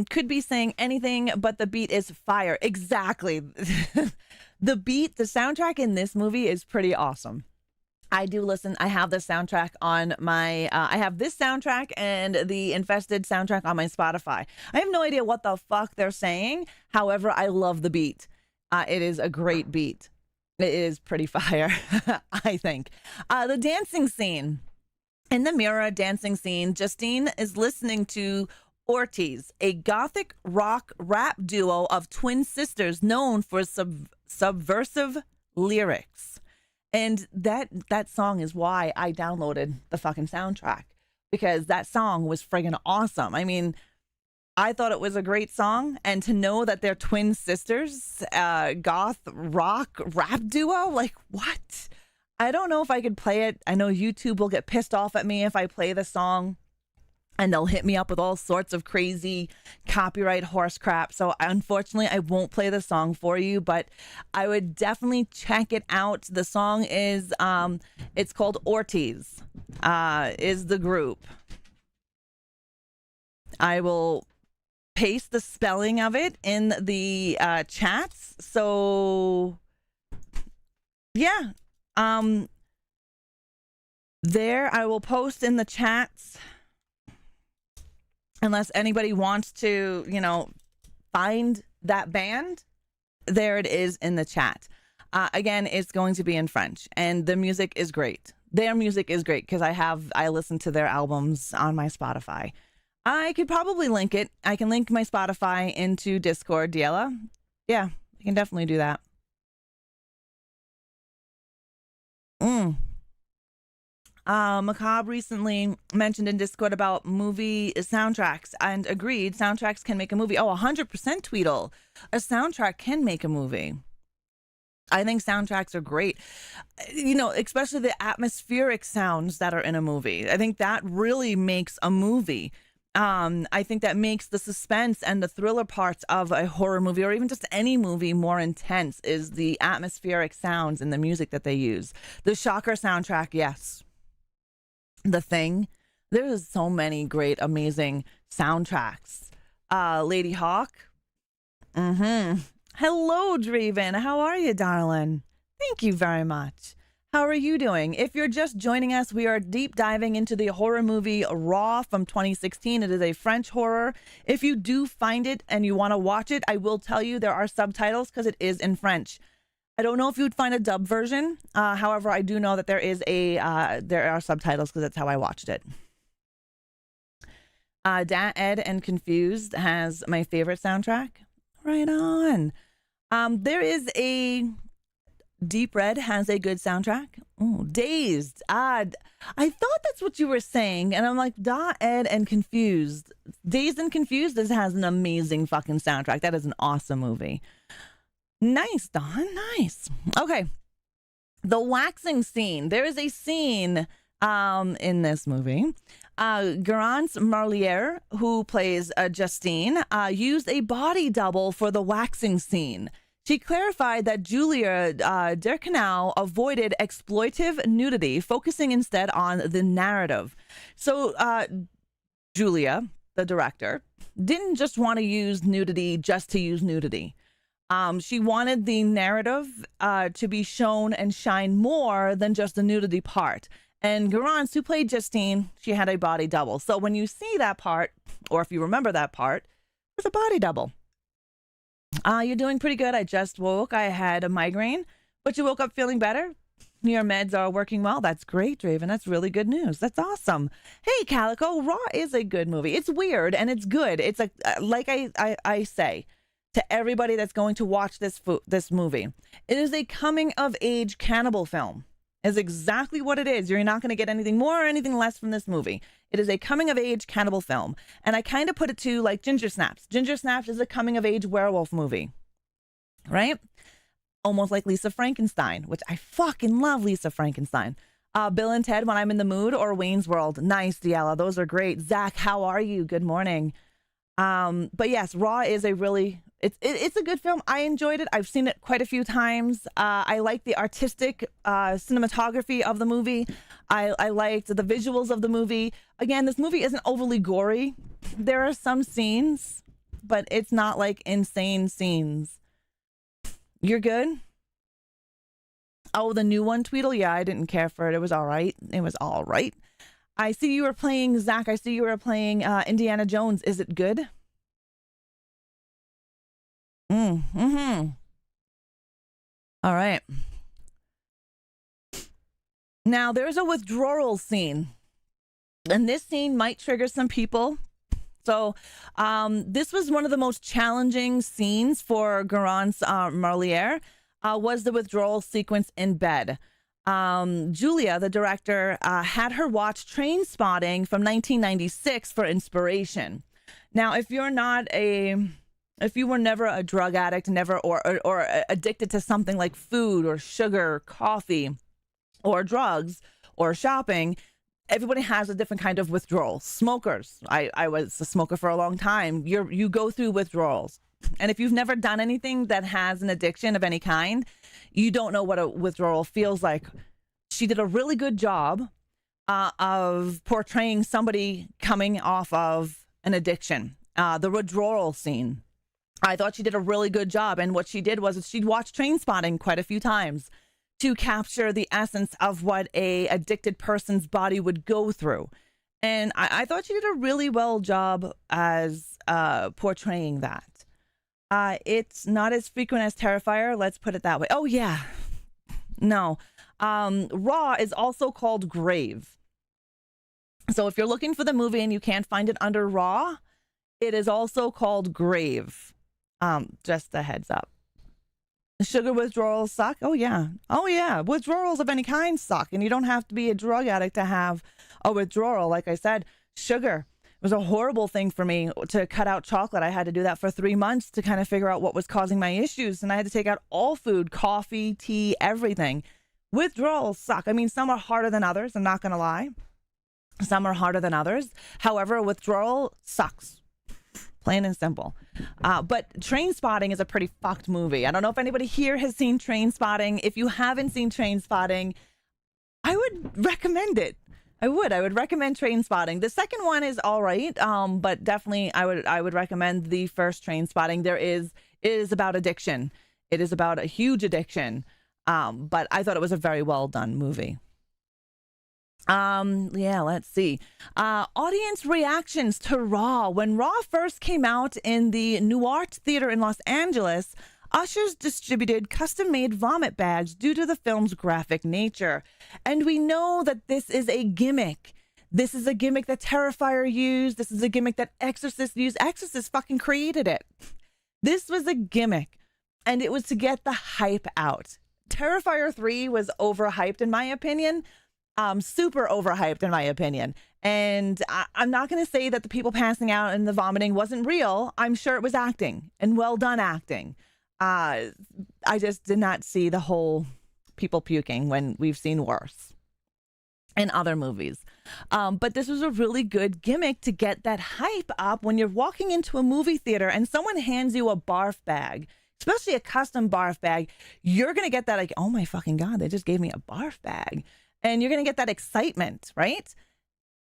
Could be saying anything, but the beat is fire. Exactly. The soundtrack in this movie is pretty awesome. I do listen. I have the soundtrack on my, I have this soundtrack and the Infested soundtrack on my Spotify. I have no idea what the fuck they're saying. However, I love the beat. It is a great beat. It is pretty fire, I think. The dancing scene. In the mirror dancing scene, Justine is listening to Ortiz, a gothic rock rap duo of twin sisters known for subversive lyrics. And that song is why I downloaded the fucking soundtrack, because that song was friggin' awesome. I mean, I thought it was a great song, and to know that they're twin sisters, goth rock rap duo, like what? I don't know if I could play it. I know YouTube will get pissed off at me if I play the song, and they'll hit me up with all sorts of crazy copyright horse crap. So unfortunately, I won't play the song for you, but I would definitely check it out. The song is, it's called Ortiz, is the group. I will paste the spelling of it in the chats. So yeah, there I will post in the chats, unless anybody wants to, find that band. There it is in the chat. Again, it's going to be in French, and the music is great. Their music is great because I listen to their albums on my Spotify. I could probably link it. I can link my Spotify into Discord, Diela. Yeah, I can definitely do that. Macabre recently mentioned in Discord about movie soundtracks and agreed soundtracks can make a movie. Oh, 100% Tweedle. A soundtrack can make a movie. I think soundtracks are great. Especially the atmospheric sounds that are in a movie. I think that really makes a movie. I think that makes the suspense and the thriller parts of a horror movie, or even just any movie, more intense, is the atmospheric sounds and the music that they use. The Shocker soundtrack, yes. The Thing. There's so many great, amazing soundtracks. Lady Hawk. Hello, Draven. How are you, darling? Thank you very much. How are you doing? If you're just joining us, we are deep diving into the horror movie Raw from 2016. It is a French horror. If you do find it and you want to watch it, I will tell you there are subtitles because it is in French. I don't know if you'd find a dub version. However, I do know that there are subtitles because that's how I watched it. Da Ed and Confused has my favorite soundtrack. Right on. There is a Deep Red has a good soundtrack. Ooh, Dazed. I thought that's what you were saying. And I'm like, Da Ed and Confused. Dazed and Confused has an amazing fucking soundtrack. That is an awesome movie. Nice, Don. Nice. Okay. The waxing scene. There is a scene in this movie. Garance Marlier, who plays Justine, used a body double for the waxing scene. She clarified that Julia Dercanal avoided exploitive nudity, focusing instead on the narrative. So Julia, the director, didn't just want to use nudity just to use nudity. She wanted the narrative to be shown and shine more than just the nudity part. And Garance, who played Justine, she had a body double. So when you see that part, or if you remember that part, it's a body double. You're doing pretty good. I just woke. I had a migraine, but you woke up feeling better. Your meds are working well. That's great, Draven. That's really good news. That's awesome. Hey, Calico, Raw is a good movie. It's weird and it's good. It's like I say to everybody that's going to watch this movie, it is a coming of age cannibal film. Is exactly what it is. You're not going to get anything more or anything less from this movie. It is a coming of age cannibal film. And I kind of put it to like Ginger Snaps. Ginger Snaps is a coming of age werewolf movie, right? Almost like Lisa Frankenstein, which I fucking love Lisa Frankenstein. Bill and Ted, When I'm in the Mood, or Wayne's World. Nice, Diala. Those are great. Zach, how are you? Good morning. But yes, Raw is a really... It's a good film. I enjoyed it. I've seen it quite a few times. I like the artistic cinematography of the movie. I liked the visuals of the movie. Again, this movie isn't overly gory. There are some scenes, but it's not like insane scenes. You're good? Oh, the new one, Tweedle? Yeah, I didn't care for it. It was all right. It was all right. I see you were playing, Zach, I see you were playing Indiana Jones. Is it good? All right. Now, there's a withdrawal scene, and this scene might trigger some people. So this was one of the most challenging scenes for Garance Marlier, was the withdrawal sequence in bed. Julia, the director, had her watch Train Spotting from 1996 for inspiration. Now, if you were never a drug addict, or addicted to something like food or sugar, coffee, or drugs, or shopping, everybody has a different kind of withdrawal. Smokers, I was a smoker for a long time. You go through withdrawals. And if you've never done anything that has an addiction of any kind, you don't know what a withdrawal feels like. She did a really good job of portraying somebody coming off of an addiction. The withdrawal scene, I thought she did a really good job. And what she did was she'd watched Train Spotting quite a few times to capture the essence of what a addicted person's body would go through. And I thought she did a really well job as portraying that. It's not as frequent as Terrifier. Let's put it that way. Oh, yeah. No. Raw is also called Grave. So if you're looking for the movie and you can't find it under Raw, it is also called Grave. Just a heads up. Sugar withdrawals suck. Oh, yeah. Oh, yeah. Withdrawals of any kind suck. And you don't have to be a drug addict to have a withdrawal. Like I said, sugar. It was a horrible thing for me to cut out chocolate. I had to do that for 3 months to kind of figure out what was causing my issues. And I had to take out all food, coffee, tea, everything. Withdrawals suck. I mean, some are harder than others. I'm not going to lie. Some are harder than others. However, withdrawal sucks. Plain and simple. But Train Spotting is a pretty fucked movie. I don't know if anybody here has seen Train Spotting. If you haven't seen Train Spotting, I would recommend it. I would recommend Train Spotting. The second one is all right, but definitely I would recommend the first Train Spotting. It is about addiction. It is about a huge addiction. But I thought it was a very well done movie. Yeah, let's see. Audience reactions to Raw. When Raw first came out in the Nuart Theater in Los Angeles, ushers distributed custom-made vomit bags due to the film's graphic nature. And we know that this is a gimmick. This is a gimmick that Terrifier used. This is a gimmick that Exorcist used. Exorcist fucking created it. This was a gimmick, and it was to get the hype out. Terrifier 3 was overhyped, in my opinion. Super overhyped, in my opinion. And I'm not going to say that the people passing out and the vomiting wasn't real. I'm sure it was acting, and well done acting. I just did not see the whole people puking when we've seen worse in other movies. But this was a really good gimmick to get that hype up when you're walking into a movie theater and someone hands you a barf bag, especially a custom barf bag. You're going to get that like, oh my fucking God, they just gave me a barf bag. And you're going to get that excitement, right?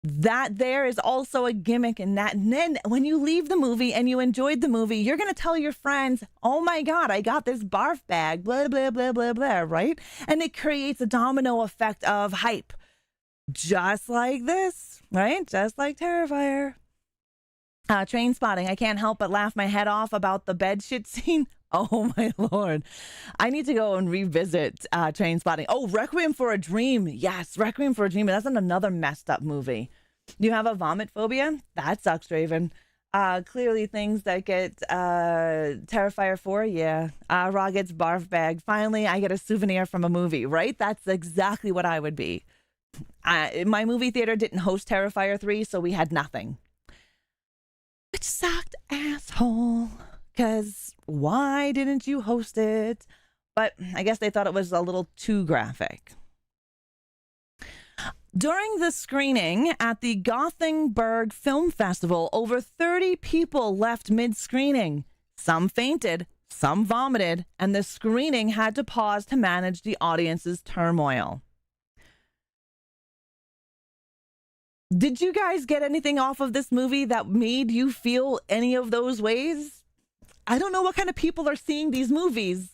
That there is also a gimmick in that. And then when you leave the movie and you enjoyed the movie, you're going to tell your friends, oh my God, I got this barf bag, blah, blah, blah, blah, blah, right? And it creates a domino effect of hype. Just like this, right? Just like Terrifier. Train Spotting. I can't help but laugh my head off about the bed shit scene. Oh my Lord. I need to go and revisit Train Spotting. Oh, Requiem for a Dream. Yes, Requiem for a Dream. That's another messed up movie. You have a vomit phobia? That sucks, Raven. Clearly things that get Terrifier 4. Yeah. Raw gets barf bag. Finally, I get a souvenir from a movie, right? That's exactly what I would be. My movie theater didn't host Terrifier 3, so we had nothing. Which sucked, asshole. Because why didn't you host it? But I guess they thought it was a little too graphic. During the screening at the Gothenburg Film Festival, over 30 people left mid-screening. Some fainted, some vomited, and the screening had to pause to manage the audience's turmoil. Did you guys get anything off of this movie that made you feel any of those ways? I don't know what kind of people are seeing these movies.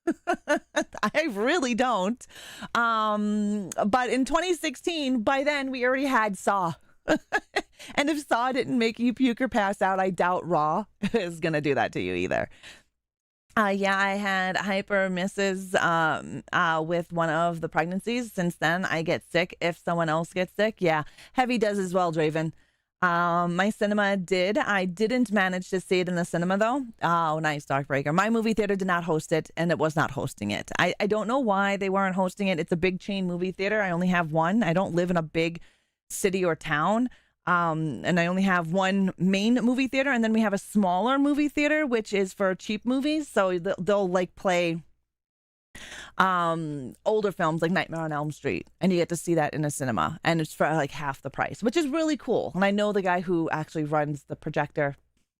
I really don't. But in 2016, by then we already had Saw. And if Saw didn't make you puke or pass out, I doubt Raw is going to do that to you either. Yeah, I had hyperemesis with one of the pregnancies. Since then, I get sick if someone else gets sick. Yeah, Heavy does as well, Draven. My cinema did. I didn't manage to see it in the cinema, though. Oh, nice, Darkbreaker. My movie theater did not host it, and it was not hosting it. I don't know why they weren't hosting it. It's a big chain movie theater. I only have one. I don't live in a big city or town. And I only have one main movie theater, and then we have a smaller movie theater, which is for cheap movies. So they'll like play older films like Nightmare on Elm Street, and you get to see that in a cinema, and it's for like half the price, which is really cool. And I know the guy who actually runs the projector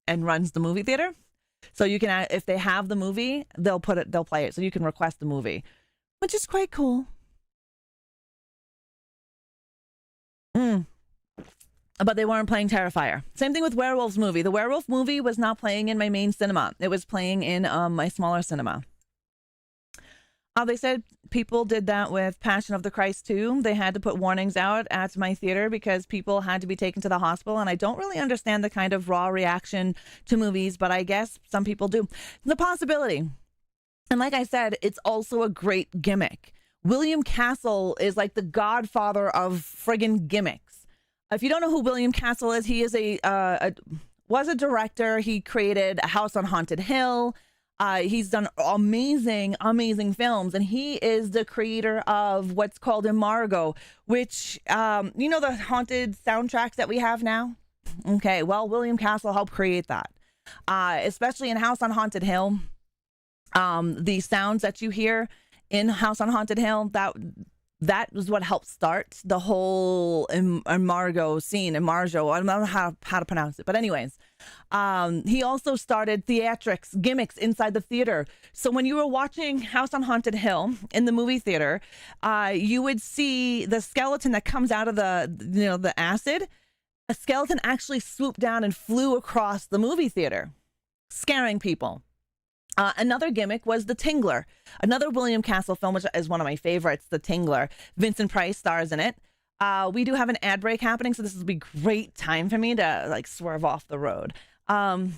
and runs the movie theater, so you can, if they have the movie, they'll play it, so you can request the movie, which is quite cool. But they weren't playing Terrifier. Same thing with Werewolf's movie. The Werewolf movie was not playing in my main cinema. It was playing in my smaller cinema. They said people did that with Passion of the Christ too. They had to put warnings out at my theater because people had to be taken to the hospital. And I don't really understand the kind of raw reaction to movies, but I guess some people do. The possibility. And like I said, it's also a great gimmick. William Castle is like the godfather of friggin' gimmicks. If you don't know who William Castle is, he is was a director. He created A House on Haunted Hill. He's done amazing films, and he is the creator of what's called Imago, which, you know, the haunted soundtracks that we have now? Okay, well, William Castle helped create that, especially in House on Haunted Hill. The sounds that you hear in House on Haunted Hill, that was what helped start the whole Margot scene. Margot, I don't know how to pronounce it, but anyways, he also started theatrics, gimmicks inside the theater. So when you were watching House on Haunted Hill in the movie theater, you would see the skeleton that comes out of the acid. A skeleton actually swooped down and flew across the movie theater, scaring people. Another gimmick was The Tingler, another William Castle film, which is one of my favorites, The Tingler. Vincent Price stars in it. We do have an ad break happening, so this will be great time for me to like swerve off the road. The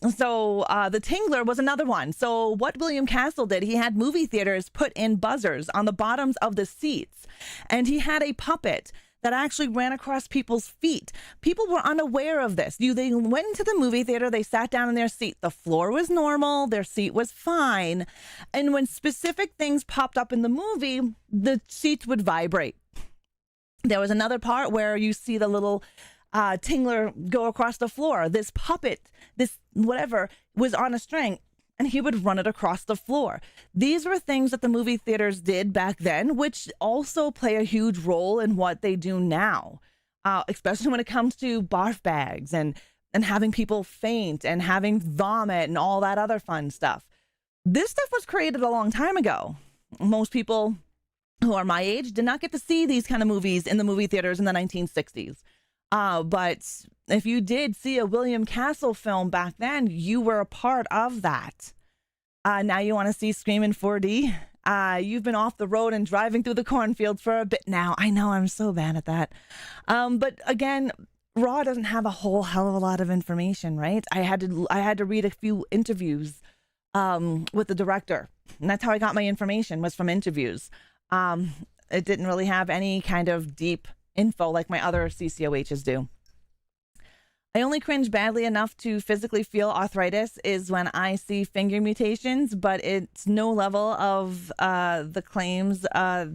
Tingler was another one. So what William Castle did, he had movie theaters put in buzzers on the bottoms of the seats, and he had a puppet that actually ran across people's feet. People were unaware of this. They went into the movie theater, they sat down in their seat. The floor was normal, their seat was fine. And when specific things popped up in the movie, the seats would vibrate. There was another part where you see the little Tingler go across the floor. This puppet, this whatever, was on a string, and he would run it across the floor. These were things that the movie theaters did back then, which also play a huge role in what they do now, especially when it comes to barf bags and having people faint and having vomit and all that other fun stuff. This stuff was created a long time ago. Most people who are my age did not get to see these kind of movies in the movie theaters in the 1960s. But if you did see a William Castle film back then, you were a part of that. Now you want to see Scream in 4D? You've been off the road and driving through the cornfields for a bit now. I know, I'm so bad at that. But again, Raw doesn't have a whole hell of a lot of information, right? I had to read a few interviews with the director, and that's how I got my information, was from interviews. It didn't really have any kind of deep info like my other CCOHs do. I only cringe badly enough to physically feel arthritis is when I see finger mutations, but it's no level of the claims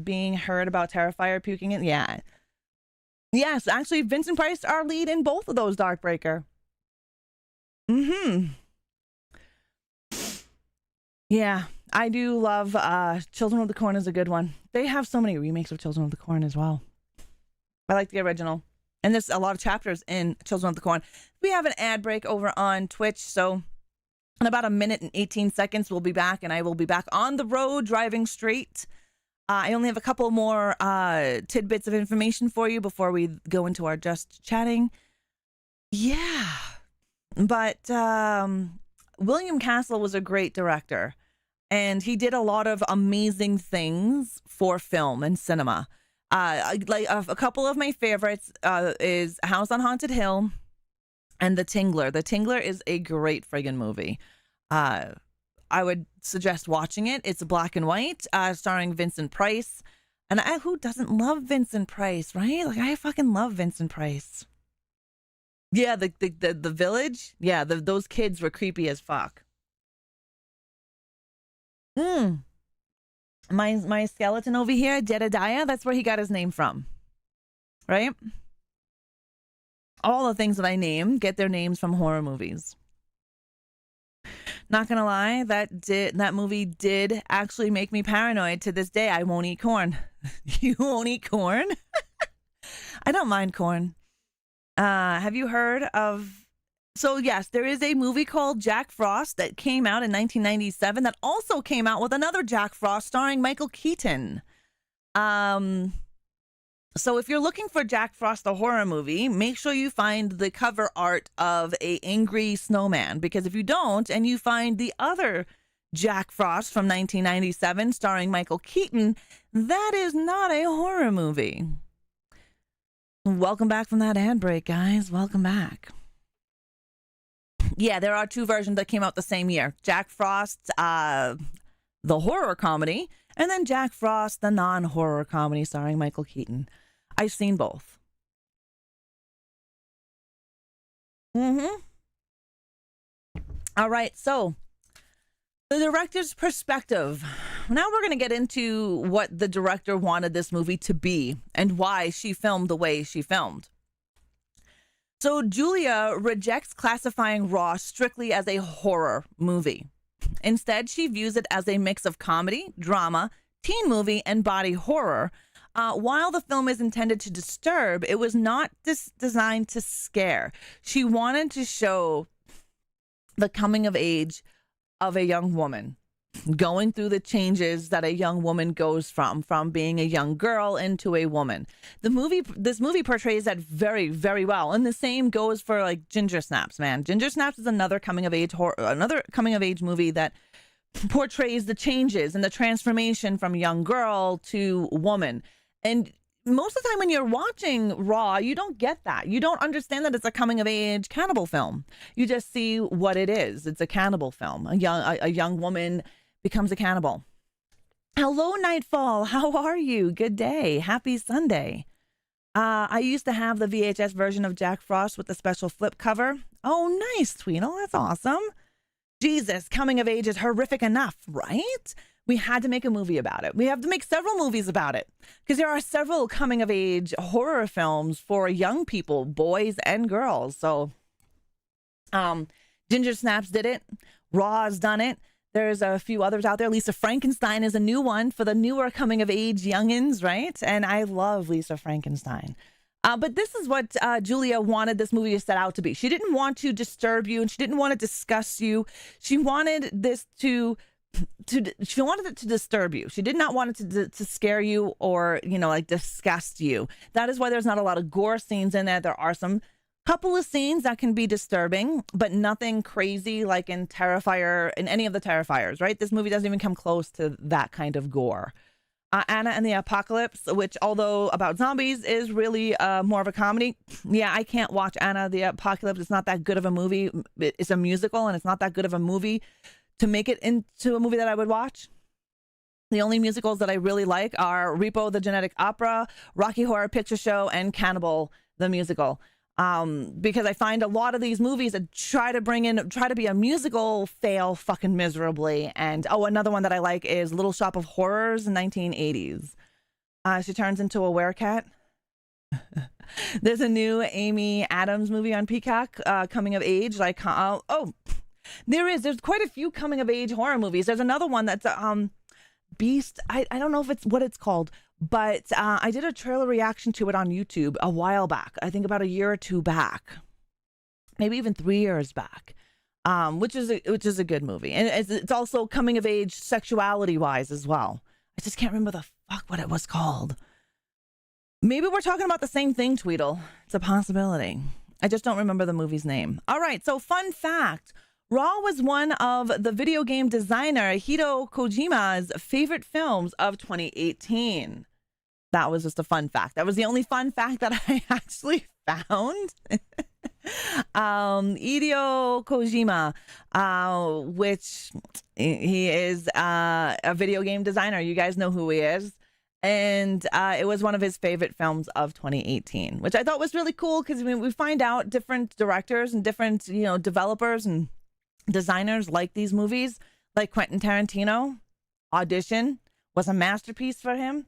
being heard about Terrifier puking in. Yeah. Yes, actually, Vincent Price, our lead in both of those, Darkbreaker. Yeah, I do love Children of the Corn is a good one. They have so many remakes of Children of the Corn as well. I like the original. And there's a lot of chapters in Children of the Corn. We have an ad break over on Twitch. So in about 1 minute and 18 seconds, we'll be back. And I will be back on the road driving straight. I only have a couple more tidbits of information for you before we go into our just chatting. Yeah. But William Castle was a great director. And he did a lot of amazing things for film and cinema. Like a couple of my favorites is House on Haunted Hill and The Tingler. The Tingler is a great friggin' movie. I would suggest watching it. It's black and white, starring Vincent Price. And who doesn't love Vincent Price, right? Like, I fucking love Vincent Price. Yeah, the village. Yeah, those kids were creepy as fuck. My skeleton over here, Jedediah, that's where he got his name from. Right? All the things that I name get their names from horror movies. Not gonna lie, that movie did actually make me paranoid. To this day, I won't eat corn. You won't eat corn? I don't mind corn. Have you heard of... So yes, there is a movie called Jack Frost that came out in 1997 that also came out with another Jack Frost starring Michael Keaton. So if you're looking for Jack Frost, a horror movie, make sure you find the cover art of a angry snowman, because if you don't and you find the other Jack Frost from 1997 starring Michael Keaton, that is not a horror movie. Welcome back from that ad break, guys. Welcome back. Yeah, there are two versions that came out the same year. Jack Frost, the horror comedy, and then Jack Frost, the non-horror comedy starring Michael Keaton. I've seen both. All right, so the director's perspective. Now we're going to get into what the director wanted this movie to be and why she filmed the way she filmed. So Julia rejects classifying Raw strictly as a horror movie. Instead, she views it as a mix of comedy, drama, teen movie, and body horror, While the film is intended to disturb, it was not designed to scare. She wanted to show the coming of age of a young woman, going through the changes that a young woman goes from being a young girl into a woman. This movie portrays that very, very well. And the same goes for like Ginger Snaps, man. Ginger Snaps is another coming of age movie that portrays the changes and the transformation from young girl to woman. And most of the time when you're watching Raw, you don't get that. You don't understand that it's a coming of age cannibal film. You just see what it is. It's a cannibal film. A young woman becomes a cannibal. Hello, Nightfall. How are you? Good day. Happy Sunday. I used to have the VHS version of Jack Frost with the special flip cover. Oh, nice, Tweedle. That's awesome. Jesus, coming of age is horrific enough, right? We had to make a movie about it. We have to make several movies about it because there are several coming of age horror films for young people, boys and girls. So Ginger Snaps did it. Raw's done it. There's a few others out there. Lisa Frankenstein is a new one for the newer coming of age youngins, right? And I love Lisa Frankenstein. But this is what Julia wanted this movie to set out to be. She didn't want to disturb you and she didn't want to disgust you. She wanted this she wanted it to disturb you. She did not want it to scare you or, like disgust you. That is why there's not a lot of gore scenes in there. There are some couple of scenes that can be disturbing, but nothing crazy like in Terrifier, in any of the Terrifiers, right? This movie doesn't even come close to that kind of gore. Anna and the Apocalypse, which although about zombies is really more of a comedy. Yeah, I can't watch Anna the Apocalypse. It's not that good of a movie. It's a musical and it's not that good of a movie to make it into a movie that I would watch. The only musicals that I really like are Repo the Genetic Opera, Rocky Horror Picture Show, and Cannibal the Musical. Because I find a lot of these movies that try to be a musical fail fucking miserably. And another one that I like is Little Shop of Horrors in 1980s. She turns into a werecat. There's a new Amy Adams movie on Peacock, coming of age. There's quite a few coming of age horror movies. There's another one that's Beast. I don't know if it's what it's called, but I did a trailer reaction to it on YouTube a while back. I think about a year or two back, maybe even 3 years back, which is a good movie, and it's also coming of age sexuality wise as well. I just can't remember what it was called. Maybe we're talking about the same thing, Tweedle. It's a possibility. I just don't remember the movie's name. All right, so fun fact. Raw was one of the video game designer Hideo Kojima's favorite films of 2018. That was just a fun fact. That was the only fun fact that I actually found. Hideo Kojima, which he is a video game designer. You guys know who he is. And it was one of his favorite films of 2018, which I thought was really cool because we find out different directors and different, developers and designers like these movies, like Quentin Tarantino. Audition was a masterpiece for him,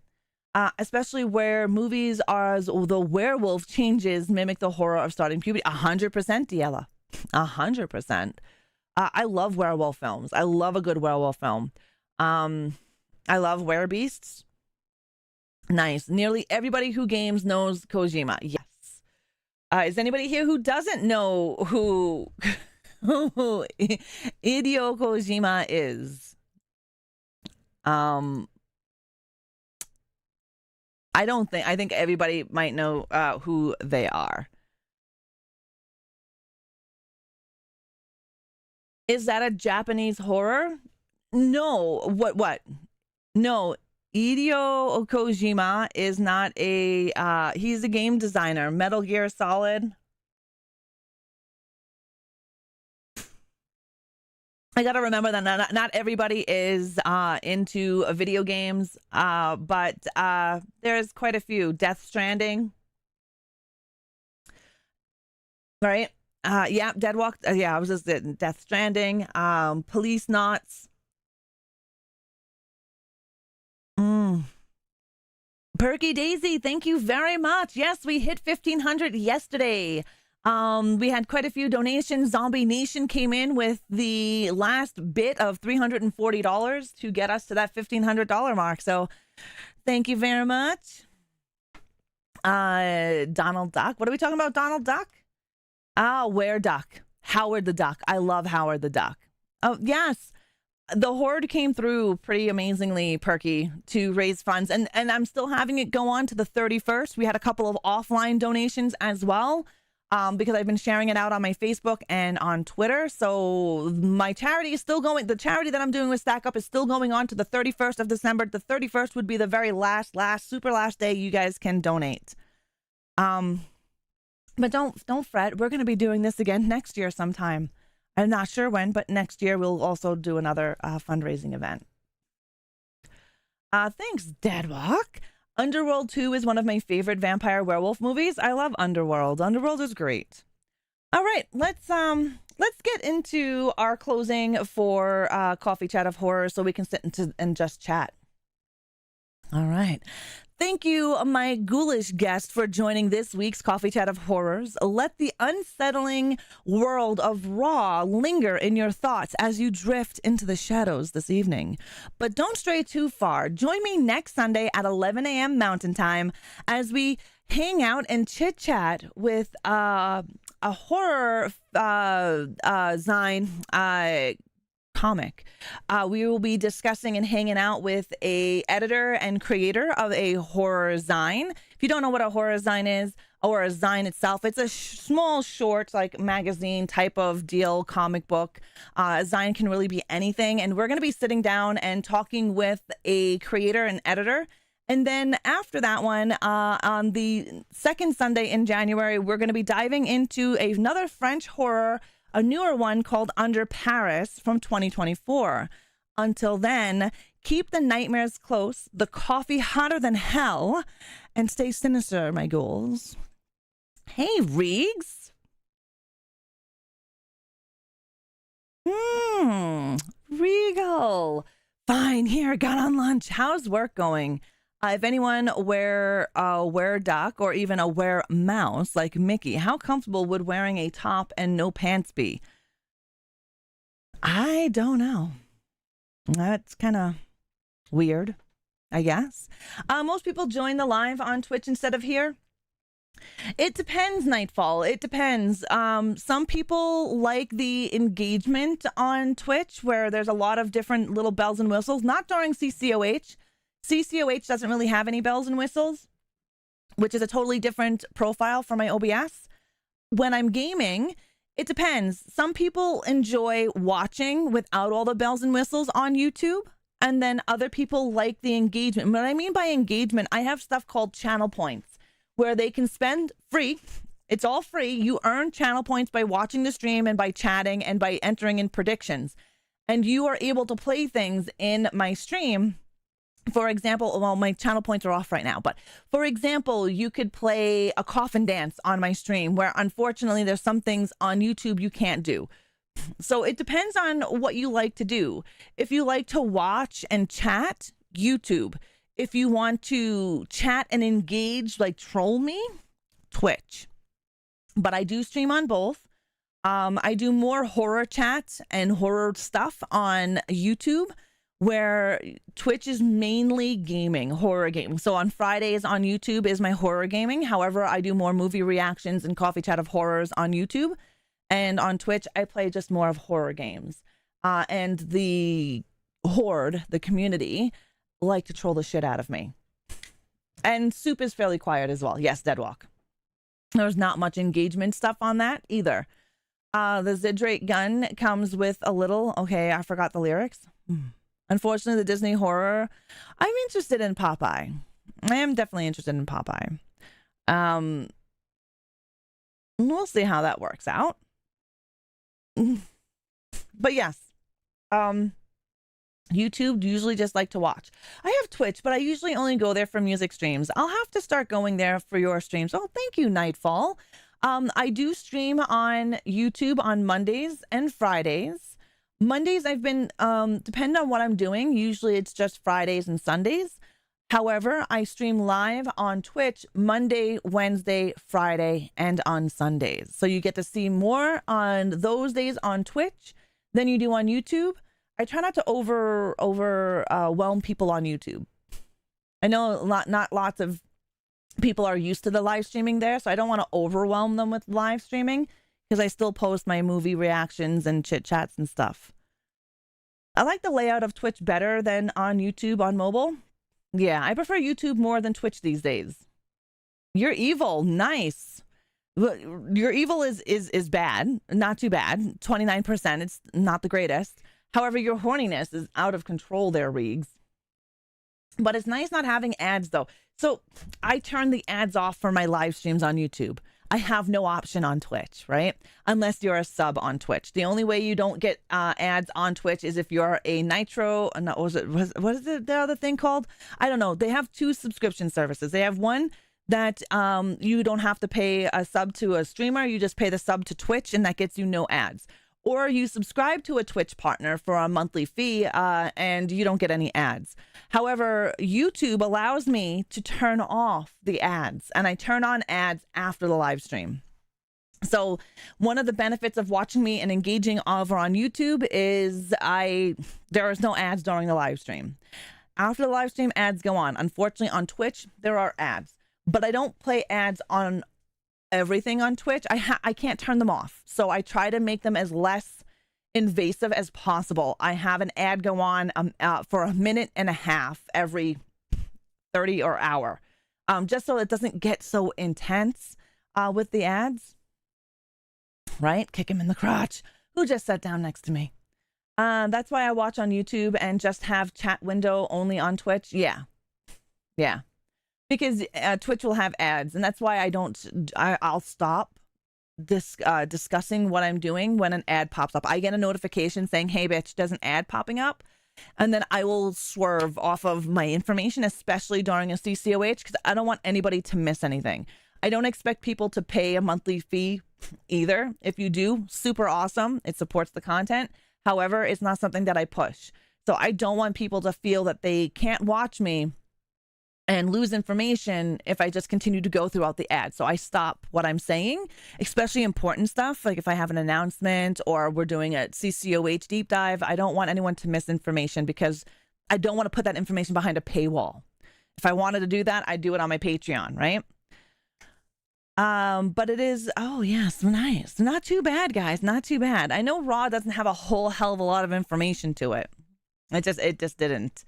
especially where movies as the werewolf changes mimic the horror of starting puberty. 100%, Diella. 100%. I love werewolf films. I love a good werewolf film. I love Werebeasts. Nice. Nearly everybody who games knows Kojima. Yes. Is anybody here who doesn't know who Hideo Kojima is? I think everybody might know who they are. Is that a Japanese horror? No. What? No. Hideo Kojima is not he's a game designer. Metal Gear Solid. I got to remember that not everybody is into video games, but there's quite a few. Death Stranding. Right? Yeah, Deadwalk. Yeah, I was just Death Stranding. Police Knots. Perky Daisy, thank you very much. Yes, we hit 1,500 yesterday. We had quite a few donations. Zombie Nation came in with the last bit of $340 to get us to that $1,500 mark. So thank you very much. Donald Duck. What are we talking about, Donald Duck? Where Duck? Howard the Duck. I love Howard the Duck. Oh, yes. The Horde came through pretty amazingly, Perky, to raise funds. And I'm still having it go on to the 31st. We had a couple of offline donations as well, because I've been sharing it out on my Facebook and on Twitter. So my charity is still going. The charity that I'm doing with Stack Up is still going on to the 31st of December. The 31st would be the very last, super last day you guys can donate. But don't fret. We're going to be doing this again next year sometime. I'm not sure when, but next year we'll also do another fundraising event. Thanks, Deadwalk. Underworld 2 is one of my favorite vampire werewolf movies. I love Underworld. Underworld is great. All right, let's get into our closing for Coffee Chat of Horror so we can sit and just chat. All right. Thank you, my ghoulish guest, for joining this week's Coffee Chat of Horrors. Let the unsettling world of Raw linger in your thoughts as you drift into the shadows this evening. But don't stray too far. Join me next Sunday at 11 a.m. Mountain Time as we hang out and chit-chat with a horror zine comic. We will be discussing and hanging out with a editor and creator of a horror zine. If you don't know what a horror zine is, or a zine itself, it's a small, short, like magazine type of deal, comic book. A zine can really be anything. And we're going to be sitting down and talking with a creator and editor. And then after that one, on the second Sunday in January, we're going to be diving into another French horror, a newer one called Under Paris from 2024. Until then, keep the nightmares close, the coffee hotter than hell, and stay sinister, my ghouls. Hey, Reegs. Regal. Fine, here, got on lunch. How's work going? If anyone wear duck or even a wear mouse like Mickey, how comfortable would wearing a top and no pants be? I don't know. That's kind of weird, I guess. Most people join the live on Twitch instead of here. It depends, Nightfall. It depends. Some people like the engagement on Twitch where there's a lot of different little bells and whistles, not during CCOH. CCOH doesn't really have any bells and whistles, which is a totally different profile for my OBS. When I'm gaming, it depends. Some people enjoy watching without all the bells and whistles on YouTube, and then other people like the engagement. What I mean by engagement, I have stuff called channel points where they can spend free. It's all free. You earn channel points by watching the stream and by chatting and by entering in predictions. And you are able to play things in my stream. For example, well, my channel points are off right now, but for example, you could play a coffin dance on my stream where unfortunately there's some things on YouTube you can't do. So it depends on what you like to do. If you like to watch and chat, YouTube. If you want to chat and engage, like troll me, Twitch. But I do stream on both. I do more horror chat and horror stuff on YouTube, where Twitch is mainly gaming, horror gaming. So on Fridays on YouTube is my horror gaming. However, I do more movie reactions and Coffee Chat of Horrors on YouTube. And on Twitch, I play just more of horror games. And the Horde, the community, like to troll the shit out of me. And Soup is fairly quiet as well. Yes, Deadwalk. There's not much engagement stuff on that either. The Zidrate gun comes with a little... Okay, I forgot the lyrics. Unfortunately, the Disney horror, I'm interested in Popeye. I am definitely interested in Popeye. We'll see how that works out. But yes, YouTube usually just like to watch. I have Twitch, but I usually only go there for music streams. I'll have to start going there for your streams. Oh, thank you, Nightfall. I do stream on YouTube on Mondays and Fridays. Mondays, I've been, depending on what I'm doing, usually it's just Fridays and Sundays. However, I stream live on Twitch Monday, Wednesday, Friday, and on Sundays. So you get to see more on those days on Twitch than you do on YouTube. I try not to overwhelm people on YouTube. I know not lots of people are used to the live streaming there, so I don't want to overwhelm them with live streaming because I still post my movie reactions and chit chats and stuff. I like the layout of Twitch better than on YouTube on mobile. Yeah, I prefer YouTube more than Twitch these days. You're evil. Nice. Your evil is bad. Not too bad. 29%. It's not the greatest. However, your horniness is out of control there, Reegs. But it's nice not having ads, though. So I turn the ads off for my live streams on YouTube. I have no option on Twitch, right? Unless you're a sub on Twitch. The only way you don't get ads on Twitch is if you're a Nitro. No, what is it? The other thing called? I don't know. They have 2 subscription services. They have one that you don't have to pay a sub to a streamer. You just pay the sub to Twitch, and that gets you no ads. Or you subscribe to a Twitch partner for a monthly fee and you don't get any ads. However, YouTube allows me to turn off the ads, and I turn on ads after the live stream. So one of the benefits of watching me and engaging over on YouTube is there is no ads during the live stream. After the live stream, ads go on. Unfortunately, on Twitch, there are ads, but I don't play ads on everything on Twitch. I can't turn them off. So I try to make them as less invasive as possible. I have an ad go on for a minute and a half every 30 or hour, just so it doesn't get so intense with the ads. Right? Kick him in the crotch. Who just sat down next to me? That's why I watch on YouTube and just have chat window only on Twitch. Yeah. Because Twitch will have ads, and that's why I'll stop discussing what I'm doing when an ad pops up. I get a notification saying, hey, bitch, there's an ad popping up, and then I will swerve off of my information, especially during a CCOH, because I don't want anybody to miss anything. I don't expect people to pay a monthly fee either. If you do, super awesome. It supports the content. However, it's not something that I push. So I don't want people to feel that they can't watch me and lose information if I just continue to go throughout the ad. So I stop what I'm saying, especially important stuff. Like if I have an announcement or we're doing a CCOH deep dive, I don't want anyone to miss information because I don't want to put that information behind a paywall. If I wanted to do that, I'd do it on my Patreon, right? But it is, oh yes, nice. Not too bad, guys. Not too bad. I know Raw doesn't have a whole hell of a lot of information to it. It just didn't.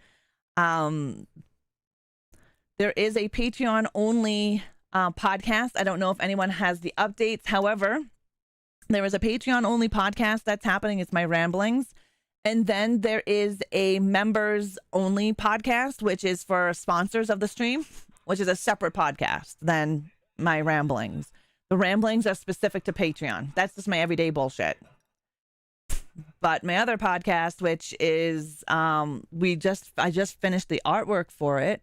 There is a Patreon only podcast. I don't know if anyone has the updates. However, there is a Patreon only podcast that's happening. It's my ramblings. And then there is a members only podcast, which is for sponsors of the stream, which is a separate podcast than my ramblings. The ramblings are specific to Patreon. That's just my everyday bullshit. But my other podcast, which is I just finished the artwork for it.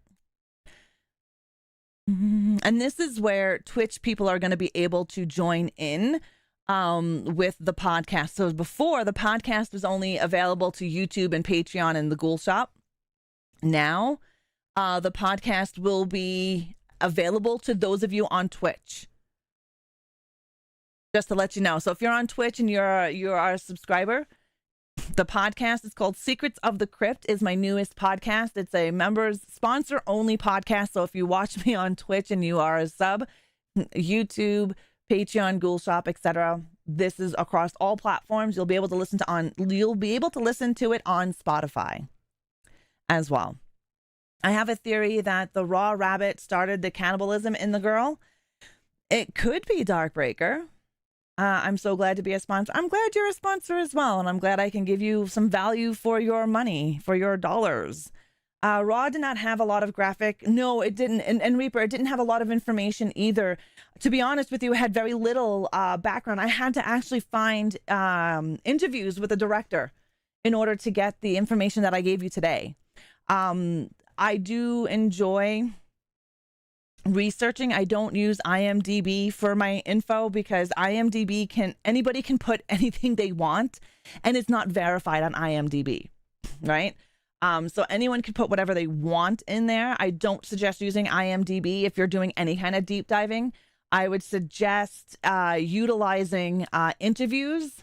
And this is where Twitch people are going to be able to join in with the podcast. So before, the podcast was only available to YouTube and Patreon and the Ghoul Shop. Now, the podcast will be available to those of you on Twitch. Just to let you know. So if you're on Twitch and you're a subscriber, the podcast is called Secrets of the Crypt, is my newest podcast. It's a members sponsor only podcast. So if you watch me on Twitch and you are a sub, YouTube, Patreon, Ghoul Shop, etc., this is across all platforms. You'll be able to listen to it on Spotify as well. I have a theory that the raw rabbit started the cannibalism in the girl. It could be Darkbreaker. I'm so glad to be a sponsor. I'm glad you're a sponsor as well, and I'm glad I can give you some value for your money, for your dollars. Raw did not have a lot of graphic. No, it didn't. And Reaper, it didn't have a lot of information either. To be honest with you, it had very little background. I had to actually find interviews with the director in order to get the information that I gave you today. I do enjoy researching. I don't use IMDb for my info because anybody can put anything they want and it's not verified on IMDb, right? So anyone can put whatever they want in there. I don't suggest using IMDb if you're doing any kind of deep diving. I would suggest utilizing interviews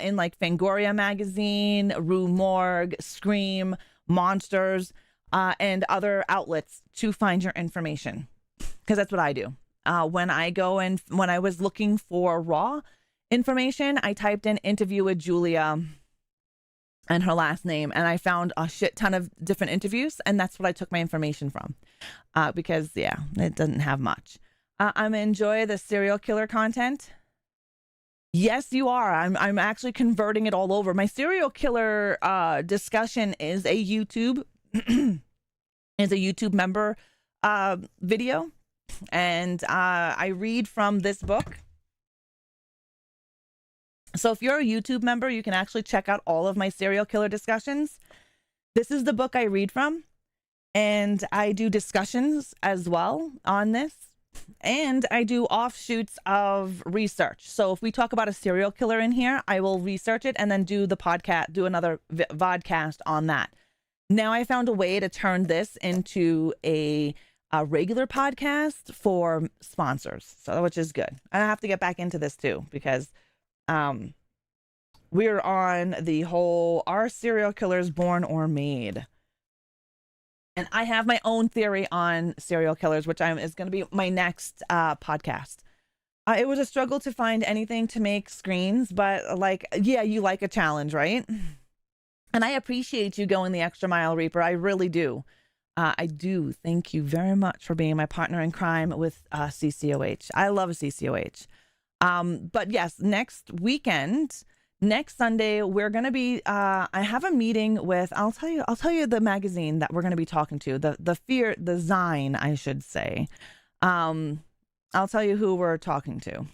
in like Fangoria magazine, Rue Morgue, Scream, Monsters, and other outlets to find your information. because that's what I do. When I was looking for raw information, I typed in interview with Julia and her last name, and I found a shit ton of different interviews, and that's what I took my information from, because yeah, it doesn't have much. I'm enjoy the serial killer content. Yes, you are. I'm actually converting it all over. My serial killer discussion is a YouTube member video, and I read from this book. So if you're a YouTube member, you can actually check out all of my serial killer discussions. This is the book I read from, and I do discussions as well on this, and I do offshoots of research. So if we talk about a serial killer in here, I will research it and then do another vodcast on that. Now I found a way to turn this into a regular podcast for sponsors, so which is good. I have to get back into this too, because we're on the whole are serial killers born or made, and I have my own theory on serial killers, which is going to be my next podcast. It was a struggle to find anything to make screens, but yeah, you like a challenge, right? And I appreciate you going the extra mile, Reaper. I really do. I do. Thank you very much for being my partner in crime with CCOH. I love CCOH. But yes, next Sunday, we're going to be, I have a meeting with, I'll tell you the magazine that we're going to be talking to, the Zine, I should say. I'll tell you who we're talking to.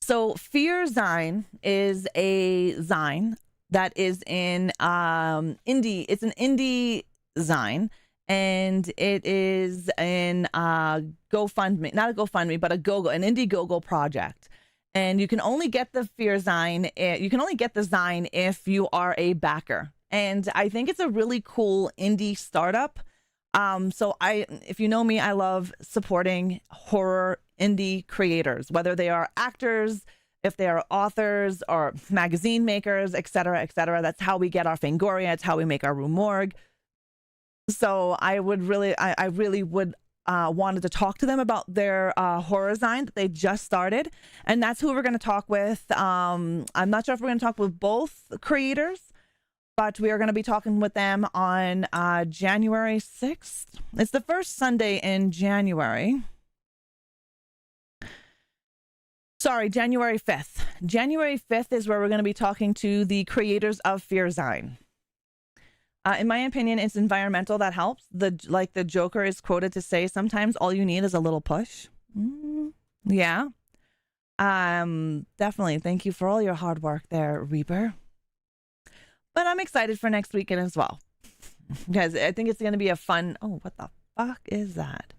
So Fear Zine is a Zine that is in, indie. It's an indie Zine. And it is in GoFundMe, not a GoFundMe, but an Indiegogo project. And you can only get the Fear Zine. You can only get the Zine if you are a backer. And I think it's a really cool indie startup. So if you know me, I love supporting horror indie creators, whether they are actors, if they are authors or magazine makers, et cetera, et cetera. That's how we get our Fangoria. It's how we make our Rue Morgue. So I really would wanted to talk to them about their horror zine that they just started, and that's who we're going to talk with. I'm not sure if we're going to talk with both creators, but we are going to be talking with them on January 6th. It's the first Sunday in January. Sorry, January 5th. January 5th is where we're going to be talking to the creators of Fear Zine. In my opinion, it's environmental that helps. The Joker is quoted to say, sometimes all you need is a little push. Yeah. Definitely. Thank you for all your hard work there, Reaper. But I'm excited for next weekend as well, because I think it's going to be a fun... Oh, what the fuck is that?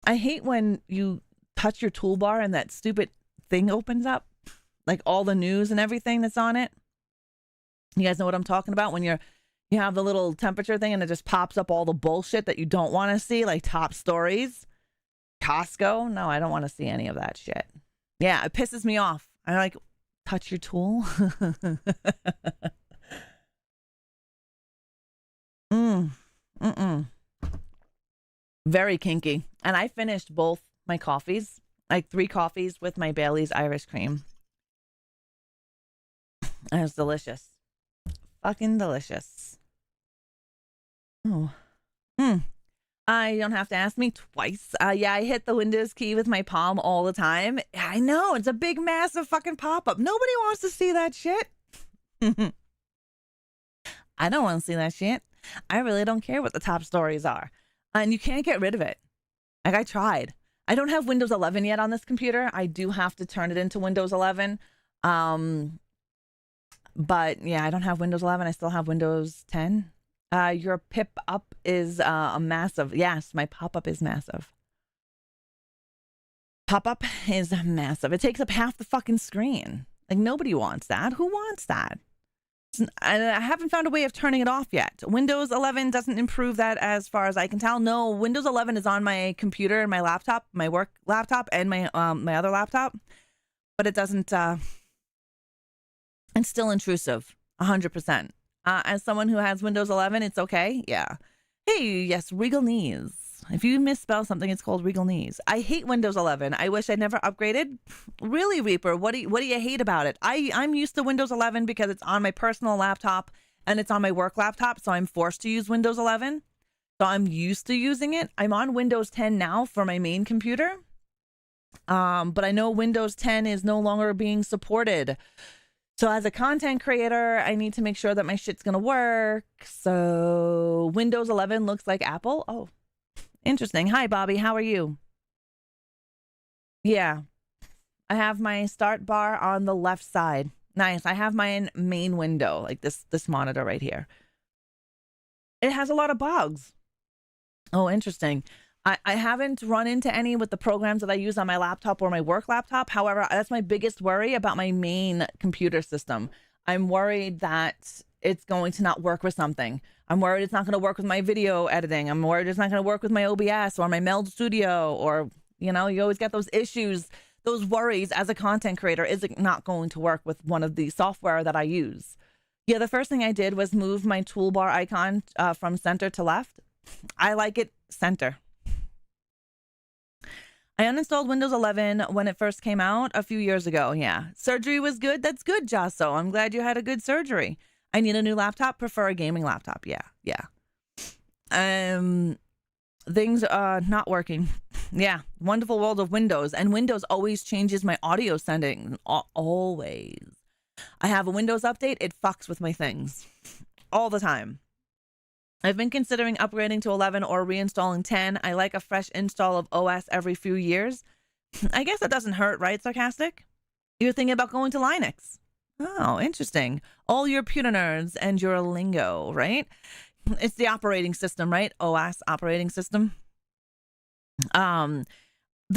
I hate when you touch your toolbar and that stupid thing opens up, like all the news and everything that's on it. You guys know what I'm talking about? When you have the little temperature thing and it just pops up all the bullshit that you don't want to see, like top stories. Costco? No, I don't want to see any of that shit. Yeah, it pisses me off. I like, touch your tool. Very kinky. And I finished both my coffees, like 3 coffees with my Bailey's Irish cream. And it's delicious. Fucking delicious. Oh. I don't have to ask me twice. Yeah, I hit the Windows key with my palm all the time. I know, it's a big, massive fucking pop-up. Nobody wants to see that shit. I don't want to see that shit. I really don't care what the top stories are. And you can't get rid of it. Like, I tried. I don't have Windows 11 yet on this computer. I do have to turn it into Windows 11. But yeah, I don't have Windows 11. I still have Windows 10. Your pip up is a massive. Yes, my pop-up is massive. Pop-up is massive. It takes up half the fucking screen. Like, nobody wants that. Who wants that? I haven't found a way of turning it off yet. Windows 11 doesn't improve that as far as I can tell. No, Windows 11 is on my computer and my laptop, my work laptop, and my other laptop. But it doesn't... It's still intrusive, 100%. As someone who has Windows 11, it's okay. Yeah. Hey, yes, Regal Knees. If you misspell something, it's called Regal Knees. I hate Windows 11. I wish I'd never upgraded. Really, Reaper, what do you hate about it? I'm used to Windows 11 because it's on my personal laptop and it's on my work laptop, so I'm forced to use Windows 11. So I'm used to using it. I'm on Windows 10 now for my main computer. But I know Windows 10 is no longer being supported. So as a content creator, I need to make sure that my shit's going to work. So Windows 11 looks like Apple. Oh, interesting. Hi, Bobby. How are you? Yeah. I have my start bar on the left side. Nice. I have my main window, like this monitor right here. It has a lot of bugs. Oh, interesting. I haven't run into any with the programs that I use on my laptop or my work laptop. However, that's my biggest worry about my main computer system. I'm worried that it's going to not work with something. I'm worried it's not going to work with my video editing. I'm worried it's not going to work with my OBS or my Meld Studio, or, you know, you always get those issues, those worries as a content creator. Is it not going to work with one of the software that I use? Yeah, the first thing I did was move my toolbar icon from center to left. I like it center. I uninstalled Windows 11 when it first came out a few years ago. Yeah. Surgery was good. That's good, Jasso. I'm glad you had a good surgery. I need a new laptop. Prefer a gaming laptop. Yeah. Yeah. Things are not working. Yeah. Wonderful world of Windows. And Windows always changes my audio setting. Always. I have a Windows update. It fucks with my things all the time. I've been considering upgrading to 11 or reinstalling 10. I like a fresh install of OS every few years. I guess that doesn't hurt, right, Sarcastic? You're thinking about going to Linux. Oh, interesting. All your computer nerds and your lingo, right? It's the operating system, right? OS operating system. The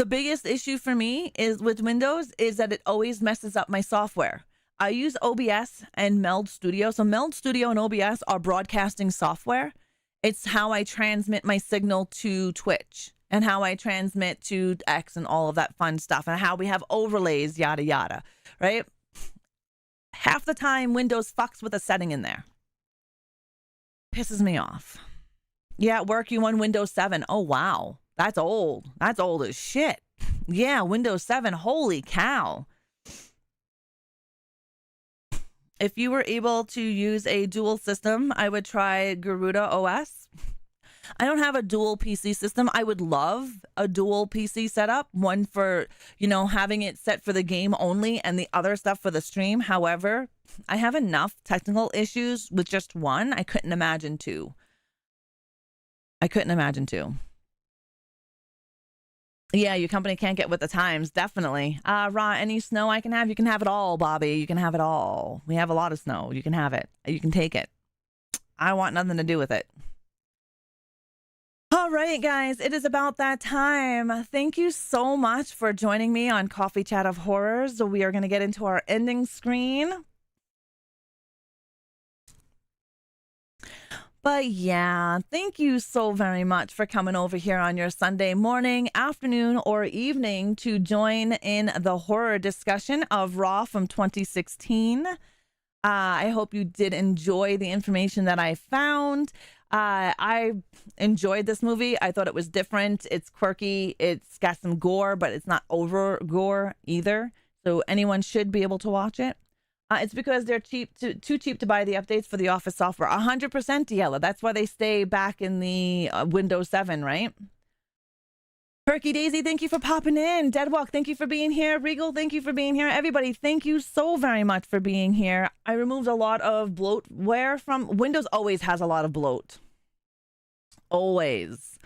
biggest issue for me is with Windows is that it always messes up my software. I use OBS and Meld Studio. So Meld Studio and OBS are broadcasting software. It's how I transmit my signal to Twitch and how I transmit to X and all of that fun stuff and how we have overlays, yada, yada, right? Half the time, Windows fucks with a setting in there. Pisses me off. Yeah, at work, you on Windows 7. Oh, wow. That's old. That's old as shit. Yeah, Windows 7. Holy cow. If you were able to use a dual system, I would try Garuda OS. I don't have a dual PC system. I would love a dual PC setup, one for, you know, having it set for the game only and the other stuff for the stream. However, I have enough technical issues with just one. I couldn't imagine two. Yeah, your company can't get with the times. Definitely. Ra, any snow I can have? You can have it all, Bobby. You can have it all. We have a lot of snow. You can have it. You can take it. I want nothing to do with it. All right, guys, it is about that time. Thank you so much for joining me on Coffee Chat of Horrors. We are going to get into our ending screen. But yeah, thank you so very much for coming over here on your Sunday morning, afternoon, or evening to join in the horror discussion of Raw from 2016. I hope you did enjoy the information that I found. I enjoyed this movie. I thought it was different. It's quirky. It's got some gore, but it's not over gore either. So anyone should be able to watch it. It's because they're too cheap to buy the updates for the Office software. 100% Diella. That's why they stay back in the Windows 7, right? Perky Daisy, thank you for popping in. Deadwalk, thank you for being here. Regal, thank you for being here. Everybody, thank you so very much for being here. I removed a lot of bloatware from Windows. Always has a lot of bloat. Always.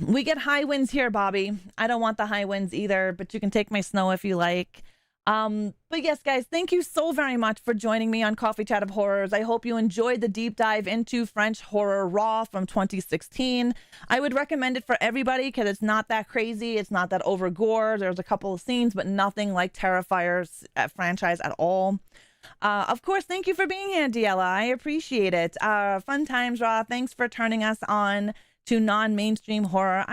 We get high winds here, Bobby. I don't want the high winds either, but you can take my snow if you like. But yes, guys, thank you so very much for joining me on Coffee Chat of Horrors. I hope you enjoyed the deep dive into French horror Raw from 2016. I would recommend it for everybody because it's not that crazy. It's not that over gore. There's a couple of scenes, but nothing like Terrifier's franchise at all. Of course, thank you for being here, Diella. I appreciate it. Fun times, Raw. Thanks for turning us on to non-mainstream horror.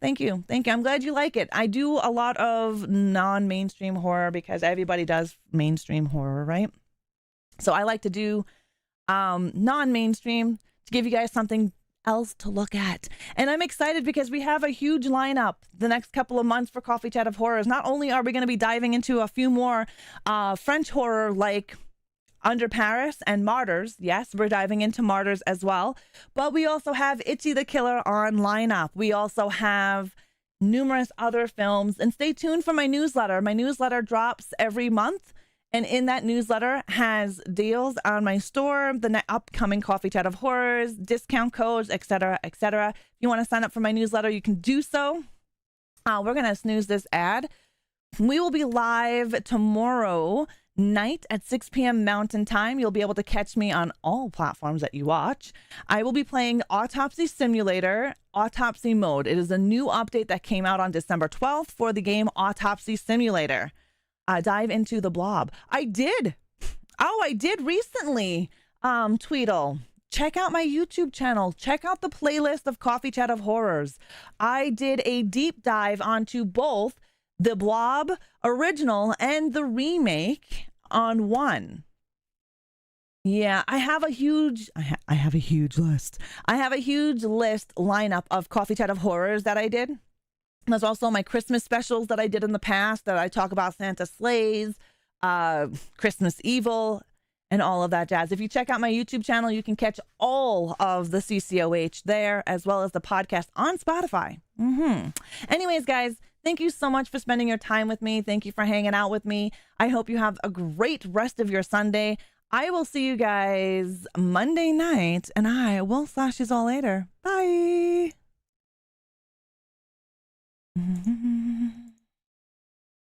Thank you. Thank you. I'm glad you like it. I do a lot of non-mainstream horror because everybody does mainstream horror, right? So I like to do non-mainstream to give you guys something else to look at. And I'm excited because we have a huge lineup the next couple of months for Coffee Chat of Horrors. Not only are we going to be diving into a few more French horror like Under Paris and Martyrs. Yes, we're diving into Martyrs as well. But we also have Itchy the Killer on lineup. We also have numerous other films. And stay tuned for my newsletter. My newsletter drops every month. And in that newsletter has deals on my store, the upcoming Coffee Chat of Horrors, discount codes, etc., etc. If you want to sign up for my newsletter, you can do so. We're going to snooze this ad. We will be live tomorrow night at 6 p.m. Mountain Time. You'll be able to catch me on all platforms that you watch. I will be playing Autopsy Simulator, Autopsy Mode. It is a new update that came out on December 12th for the game Autopsy Simulator. Dive into the blob. I did recently, Tweedle. Check out my YouTube channel. Check out the playlist of Coffee Chat of Horrors. I did a deep dive onto both the Blob original and the remake on one. Yeah, I have a huge list. I have a huge list lineup of Coffee Chat of Horrors that I did. There's also my Christmas specials that I did in the past that I talk about Santa Sleighs, Christmas Evil, and all of that jazz. If you check out my YouTube channel, you can catch all of the CCOH there, as well as the podcast on Spotify. Anyways, guys, thank you so much for spending your time with me. Thank you for hanging out with me. I hope you have a great rest of your Sunday. I will see you guys Monday night, and I will slash you all later. Bye.